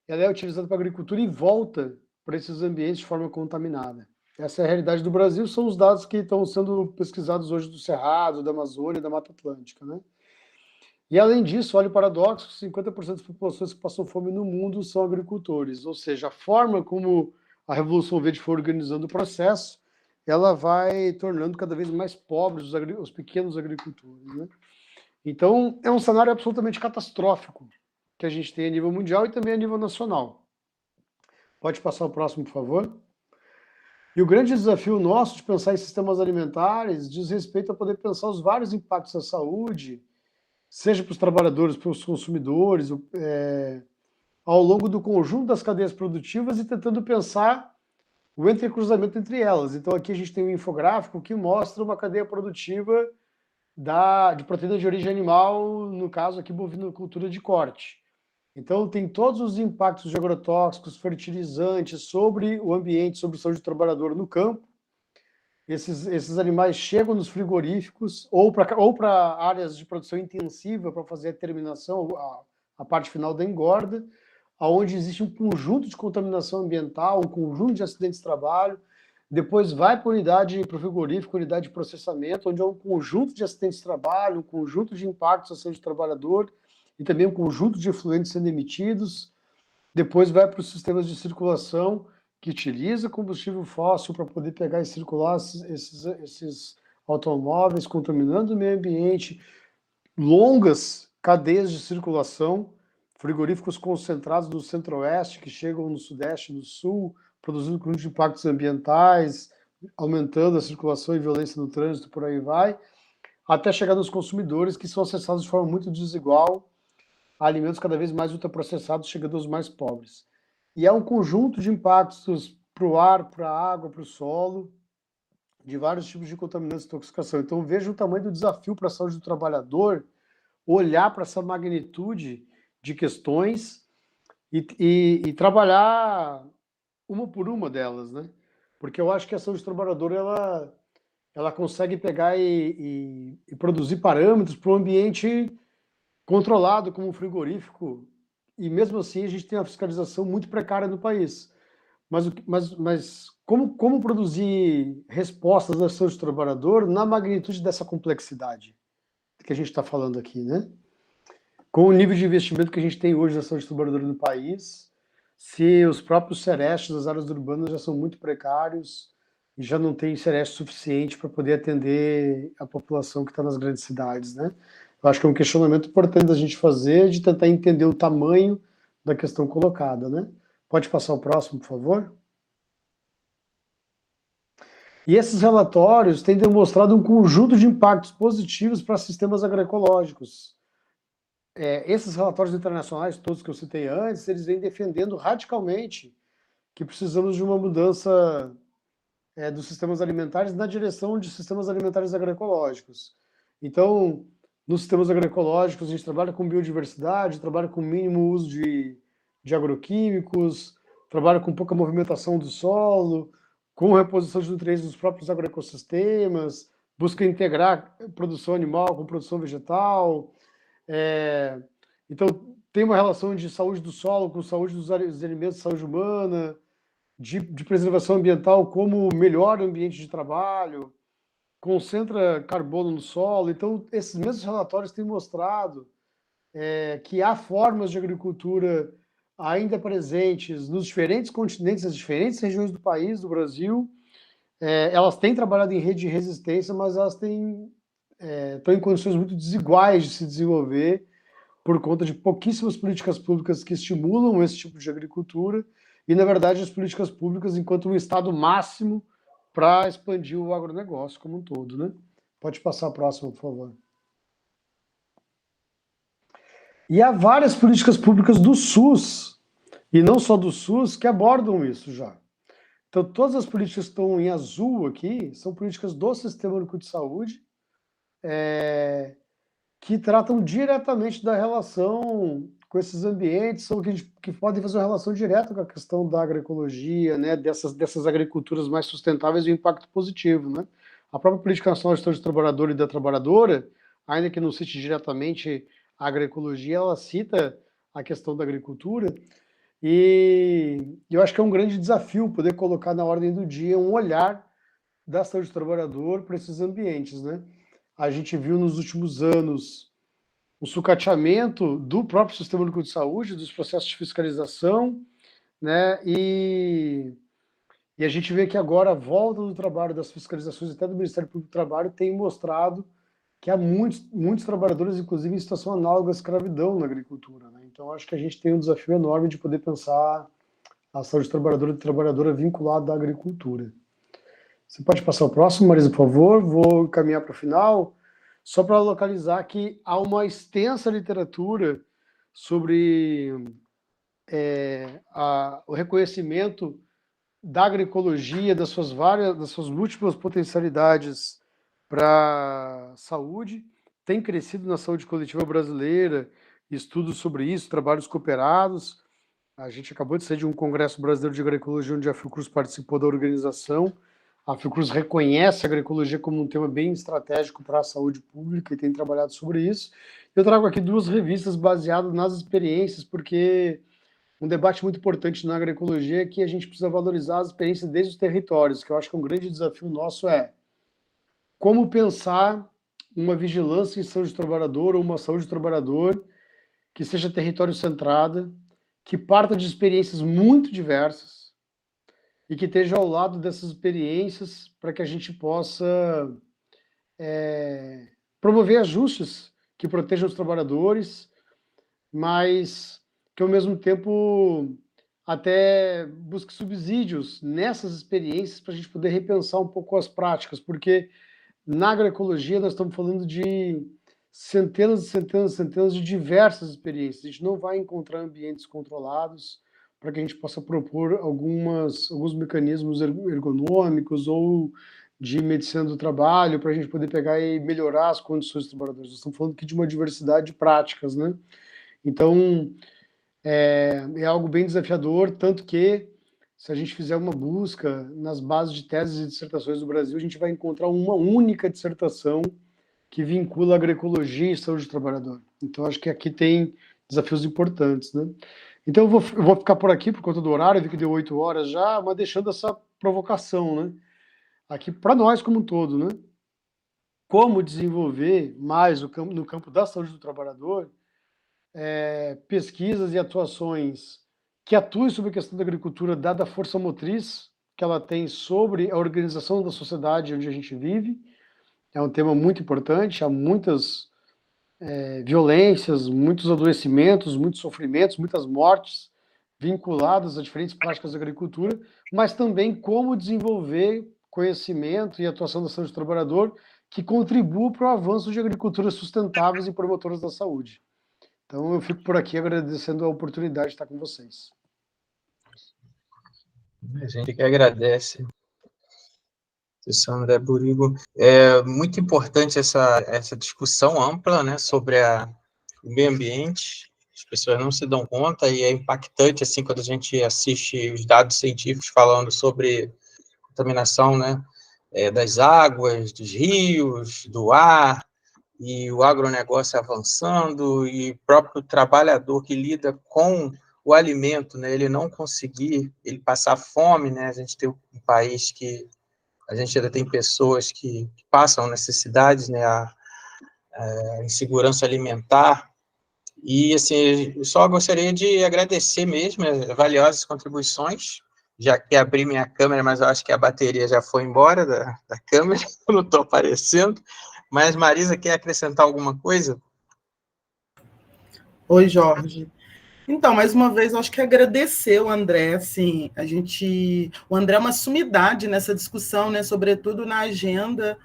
ela é utilizada para a agricultura e volta para esses ambientes de forma contaminada. Essa é a realidade do Brasil, são os dados que estão sendo pesquisados hoje do Cerrado, da Amazônia, da Mata Atlântica, né? E além disso, olha o paradoxo, 50% das populações que passam fome no mundo são agricultores, ou seja, a forma como a Revolução Verde foi organizando o processo, ela vai tornando cada vez mais pobres os pequenos agricultores, né? Então, é um cenário absolutamente catastrófico que a gente tem a nível mundial e também a nível nacional. Pode passar o próximo, por favor? E o grande desafio nosso de pensar em sistemas alimentares diz respeito a poder pensar os vários impactos da saúde, seja para os trabalhadores, para os consumidores, ao longo do conjunto das cadeias produtivas e tentando pensar o entrecruzamento entre elas. Então, aqui a gente tem um infográfico que mostra uma cadeia produtiva de proteína de origem animal, no caso aqui bovinocultura de corte. Então, tem todos os impactos de agrotóxicos, fertilizantes sobre o ambiente, sobre a saúde do trabalhador no campo. Esses animais chegam nos frigoríficos ou para áreas de produção intensiva para fazer a terminação, a parte final da engorda, onde existe um conjunto de contaminação ambiental, um conjunto de acidentes de trabalho. Depois vai para o frigorífico, unidade de processamento, onde há um conjunto de acidentes de trabalho, um conjunto de impactos à saúde do trabalhador e também um conjunto de efluentes sendo emitidos. Depois vai para os sistemas de circulação, que utiliza combustível fóssil para poder pegar e circular esses automóveis, contaminando o meio ambiente. Longas cadeias de circulação, frigoríficos concentrados no centro-oeste, que chegam no sudeste e no sul, produzindo um conjunto de impactos ambientais, aumentando a circulação e violência no trânsito, por aí vai, até chegar nos consumidores, que são acessados de forma muito desigual a alimentos cada vez mais ultraprocessados, chegando aos mais pobres. E é um conjunto de impactos para o ar, para a água, para o solo, de vários tipos de contaminantes e intoxicação. Então, veja o tamanho do desafio para a saúde do trabalhador, olhar para essa magnitude de questões e trabalhar uma por uma delas, né? Porque eu acho que a saúde do trabalhador, ela consegue pegar e produzir parâmetros para um ambiente controlado como um frigorífico, e mesmo assim a gente tem uma fiscalização muito precária no país. Mas como produzir respostas da saúde do trabalhador na magnitude dessa complexidade que a gente está falando aqui, né? Com o nível de investimento que a gente tem hoje na saúde do trabalhador no país, se os próprios CERESTs das áreas urbanas já são muito precários e já não tem CEREST suficiente para poder atender a população que está nas grandes cidades, né? Eu acho que é um questionamento importante da gente fazer, de tentar entender o tamanho da questão colocada, né? Pode passar o próximo, por favor? E esses relatórios têm demonstrado um conjunto de impactos positivos para sistemas agroecológicos. Esses relatórios internacionais, todos que eu citei antes, eles vêm defendendo radicalmente que precisamos de uma mudança dos sistemas alimentares na direção de sistemas alimentares agroecológicos. Então, nos sistemas agroecológicos, a gente trabalha com biodiversidade, trabalha com mínimo uso de agroquímicos, trabalha com pouca movimentação do solo, com reposição de nutrientes dos próprios agroecossistemas, busca integrar produção animal com produção vegetal. Então, tem uma relação de saúde do solo com saúde dos alimentos, saúde humana, de preservação ambiental como melhor ambiente de trabalho, concentra carbono no solo. Então, esses mesmos relatórios têm mostrado que há formas de agricultura ainda presentes nos diferentes continentes, nas diferentes regiões do país, do Brasil. Elas têm trabalhado em rede de resistência, mas elas estão em condições muito desiguais de se desenvolver por conta de pouquíssimas políticas públicas que estimulam esse tipo de agricultura e, na verdade, as políticas públicas enquanto um estado máximo para expandir o agronegócio como um todo, né? Pode passar a próxima, por favor. E há várias políticas públicas do SUS, e não só do SUS, que abordam isso já. Então, todas as políticas que estão em azul aqui são políticas do Sistema Único de Saúde, que tratam diretamente da relação com esses ambientes, são que podem fazer uma relação direta com a questão da agroecologia, né, dessas agriculturas mais sustentáveis e o impacto positivo, né? A própria Política Nacional de Gestão do Trabalhador e da Trabalhadora, ainda que não cite diretamente a agroecologia, ela cita a questão da agricultura, e eu acho que é um grande desafio poder colocar na ordem do dia um olhar da saúde do trabalhador para esses ambientes, né? A gente viu nos últimos anos o sucateamento do próprio Sistema Único de Saúde, dos processos de fiscalização, né? E a gente vê que agora a volta do trabalho, das fiscalizações, até do Ministério Público do Trabalho, tem mostrado que há muitos trabalhadores, inclusive, em situação análoga à escravidão na agricultura, né? Então, acho que a gente tem um desafio enorme de poder pensar a saúde do trabalhador e trabalhadora vinculada à agricultura. Você pode passar o próximo, Marisa, por favor? Vou caminhar para o final, só para localizar que há uma extensa literatura sobre o reconhecimento da agroecologia, das suas múltiplas potencialidades para a saúde. Tem crescido na saúde coletiva brasileira, estudos sobre isso, trabalhos cooperados. A gente acabou de sair de um Congresso Brasileiro de Agroecologia, onde a Fiocruz participou da organização. A Fiocruz reconhece a agroecologia como um tema bem estratégico para a saúde pública e tem trabalhado sobre isso. Eu trago aqui 2 revistas baseadas nas experiências, porque um debate muito importante na agroecologia é que a gente precisa valorizar as experiências desde os territórios, que eu acho que um grande desafio nosso é como pensar uma vigilância em saúde do trabalhador ou uma saúde do trabalhador que seja território centrada, que parta de experiências muito diversas e que esteja ao lado dessas experiências para que a gente possa promover ajustes que protejam os trabalhadores, mas que, ao mesmo tempo, até busque subsídios nessas experiências para a gente poder repensar um pouco as práticas, porque na agroecologia nós estamos falando de centenas e centenas e centenas de diversas experiências. A gente não vai encontrar ambientes controlados para que a gente possa propor alguns mecanismos ergonômicos ou de medicina do trabalho para a gente poder pegar e melhorar as condições dos trabalhadores. Nós estamos falando aqui de uma diversidade de práticas, né? Então, é algo bem desafiador, tanto que, se a gente fizer uma busca nas bases de teses e dissertações do Brasil, a gente vai encontrar uma única dissertação que vincula agroecologia e saúde do trabalhador. Então, acho que aqui tem desafios importantes, né? Então, eu vou ficar por aqui por conta do horário, eu vi que deu 8 horas já, mas deixando essa provocação, né? Aqui para nós como um todo, né? Como desenvolver mais no campo da saúde do trabalhador pesquisas e atuações que atuem sobre a questão da agricultura, dada a força motriz que ela tem sobre a organização da sociedade onde a gente vive. É um tema muito importante, há muitas violências, muitos adoecimentos, muitos sofrimentos, muitas mortes vinculadas a diferentes práticas da agricultura, mas também como desenvolver conhecimento e atuação da saúde do trabalhador que contribuam para o avanço de agriculturas sustentáveis e promotoras da saúde. Então, eu fico por aqui agradecendo a oportunidade de estar com vocês. A gente que agradece, professor André Burigo. É muito importante essa discussão ampla, né, sobre o meio ambiente. As pessoas não se dão conta e é impactante assim quando a gente assiste os dados científicos falando sobre contaminação, né, das águas, dos rios, do ar, e o agronegócio avançando, e o próprio trabalhador que lida com o alimento, né, ele não conseguir, ele passar fome, né, a gente tem um país que a gente ainda tem pessoas que passam necessidades, né, a insegurança alimentar, e, assim, eu só gostaria de agradecer mesmo as valiosas contribuições, já que abri minha câmera, mas eu acho que a bateria já foi embora da câmera, eu não estou aparecendo, mas Marisa quer acrescentar alguma coisa? Oi, Jorge. Então, mais uma vez, eu acho que agradecer o André, assim, o André é uma sumidade nessa discussão, né, sobretudo na agenda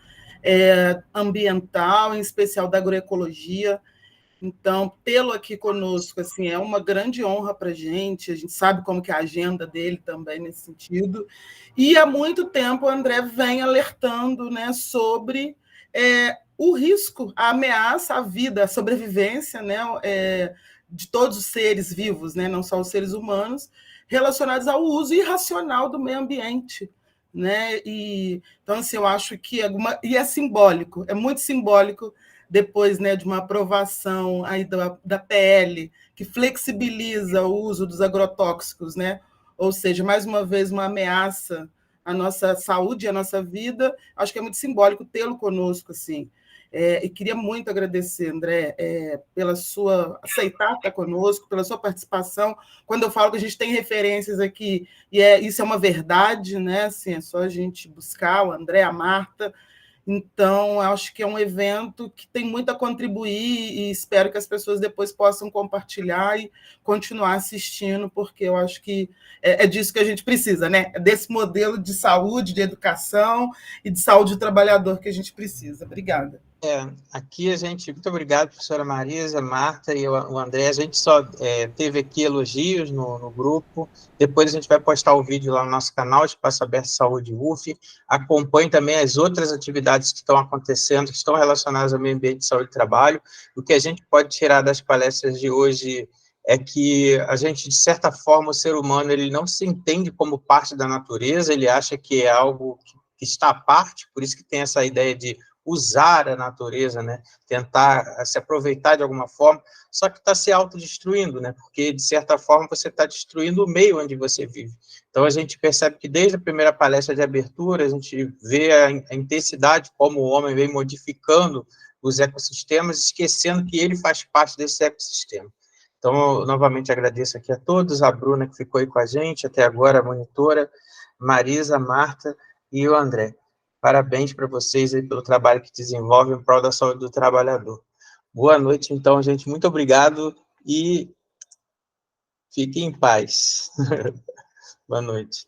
ambiental, em especial da agroecologia. Então, tê-lo aqui conosco, assim, é uma grande honra para a gente sabe como que é a agenda dele também nesse sentido, e há muito tempo o André vem alertando, né, sobre o risco, a ameaça à vida, a sobrevivência, né, de todos os seres vivos, né, não só os seres humanos, relacionados ao uso irracional do meio ambiente. Né? Então, assim, eu acho que e é simbólico, é muito simbólico depois, né, de uma aprovação aí da PL, que flexibiliza o uso dos agrotóxicos, né? Ou seja, mais uma vez, uma ameaça à nossa saúde e à nossa vida. Acho que é muito simbólico tê-lo conosco, assim. E queria muito agradecer, André, pela sua aceitar estar conosco, pela sua participação. Quando eu falo que a gente tem referências aqui, isso é uma verdade, né? Assim, é só a gente buscar o André, a Marta. Então, acho que é um evento que tem muito a contribuir e espero que as pessoas depois possam compartilhar e continuar assistindo, porque eu acho que é disso que a gente precisa, né? É desse modelo de saúde, de educação e de saúde do trabalhador que a gente precisa. Obrigada. Aqui a gente, muito obrigado, professora Marisa, Marta e o André, a gente só teve aqui elogios no grupo, depois a gente vai postar o vídeo lá no nosso canal, Espaço Aberto Saúde UF, acompanhe também as outras atividades que estão acontecendo, que estão relacionadas ao meio ambiente, saúde e trabalho. O que a gente pode tirar das palestras de hoje é que a gente, de certa forma, o ser humano, ele não se entende como parte da natureza, ele acha que é algo que está à parte, por isso que tem essa ideia de usar a natureza, né, tentar se aproveitar de alguma forma, só que está se autodestruindo, né, porque, de certa forma, você está destruindo o meio onde você vive. Então, a gente percebe que, desde a primeira palestra de abertura, a gente vê a intensidade como o homem vem modificando os ecossistemas, esquecendo que ele faz parte desse ecossistema. Então, eu, novamente, agradeço aqui a todos, a Bruna, que ficou aí com a gente até agora, a monitora, Marisa, Marta e o André. Parabéns para vocês aí pelo trabalho que desenvolvem em prol da saúde do trabalhador. Boa noite, então, gente. Muito obrigado e fiquem em paz. Boa noite.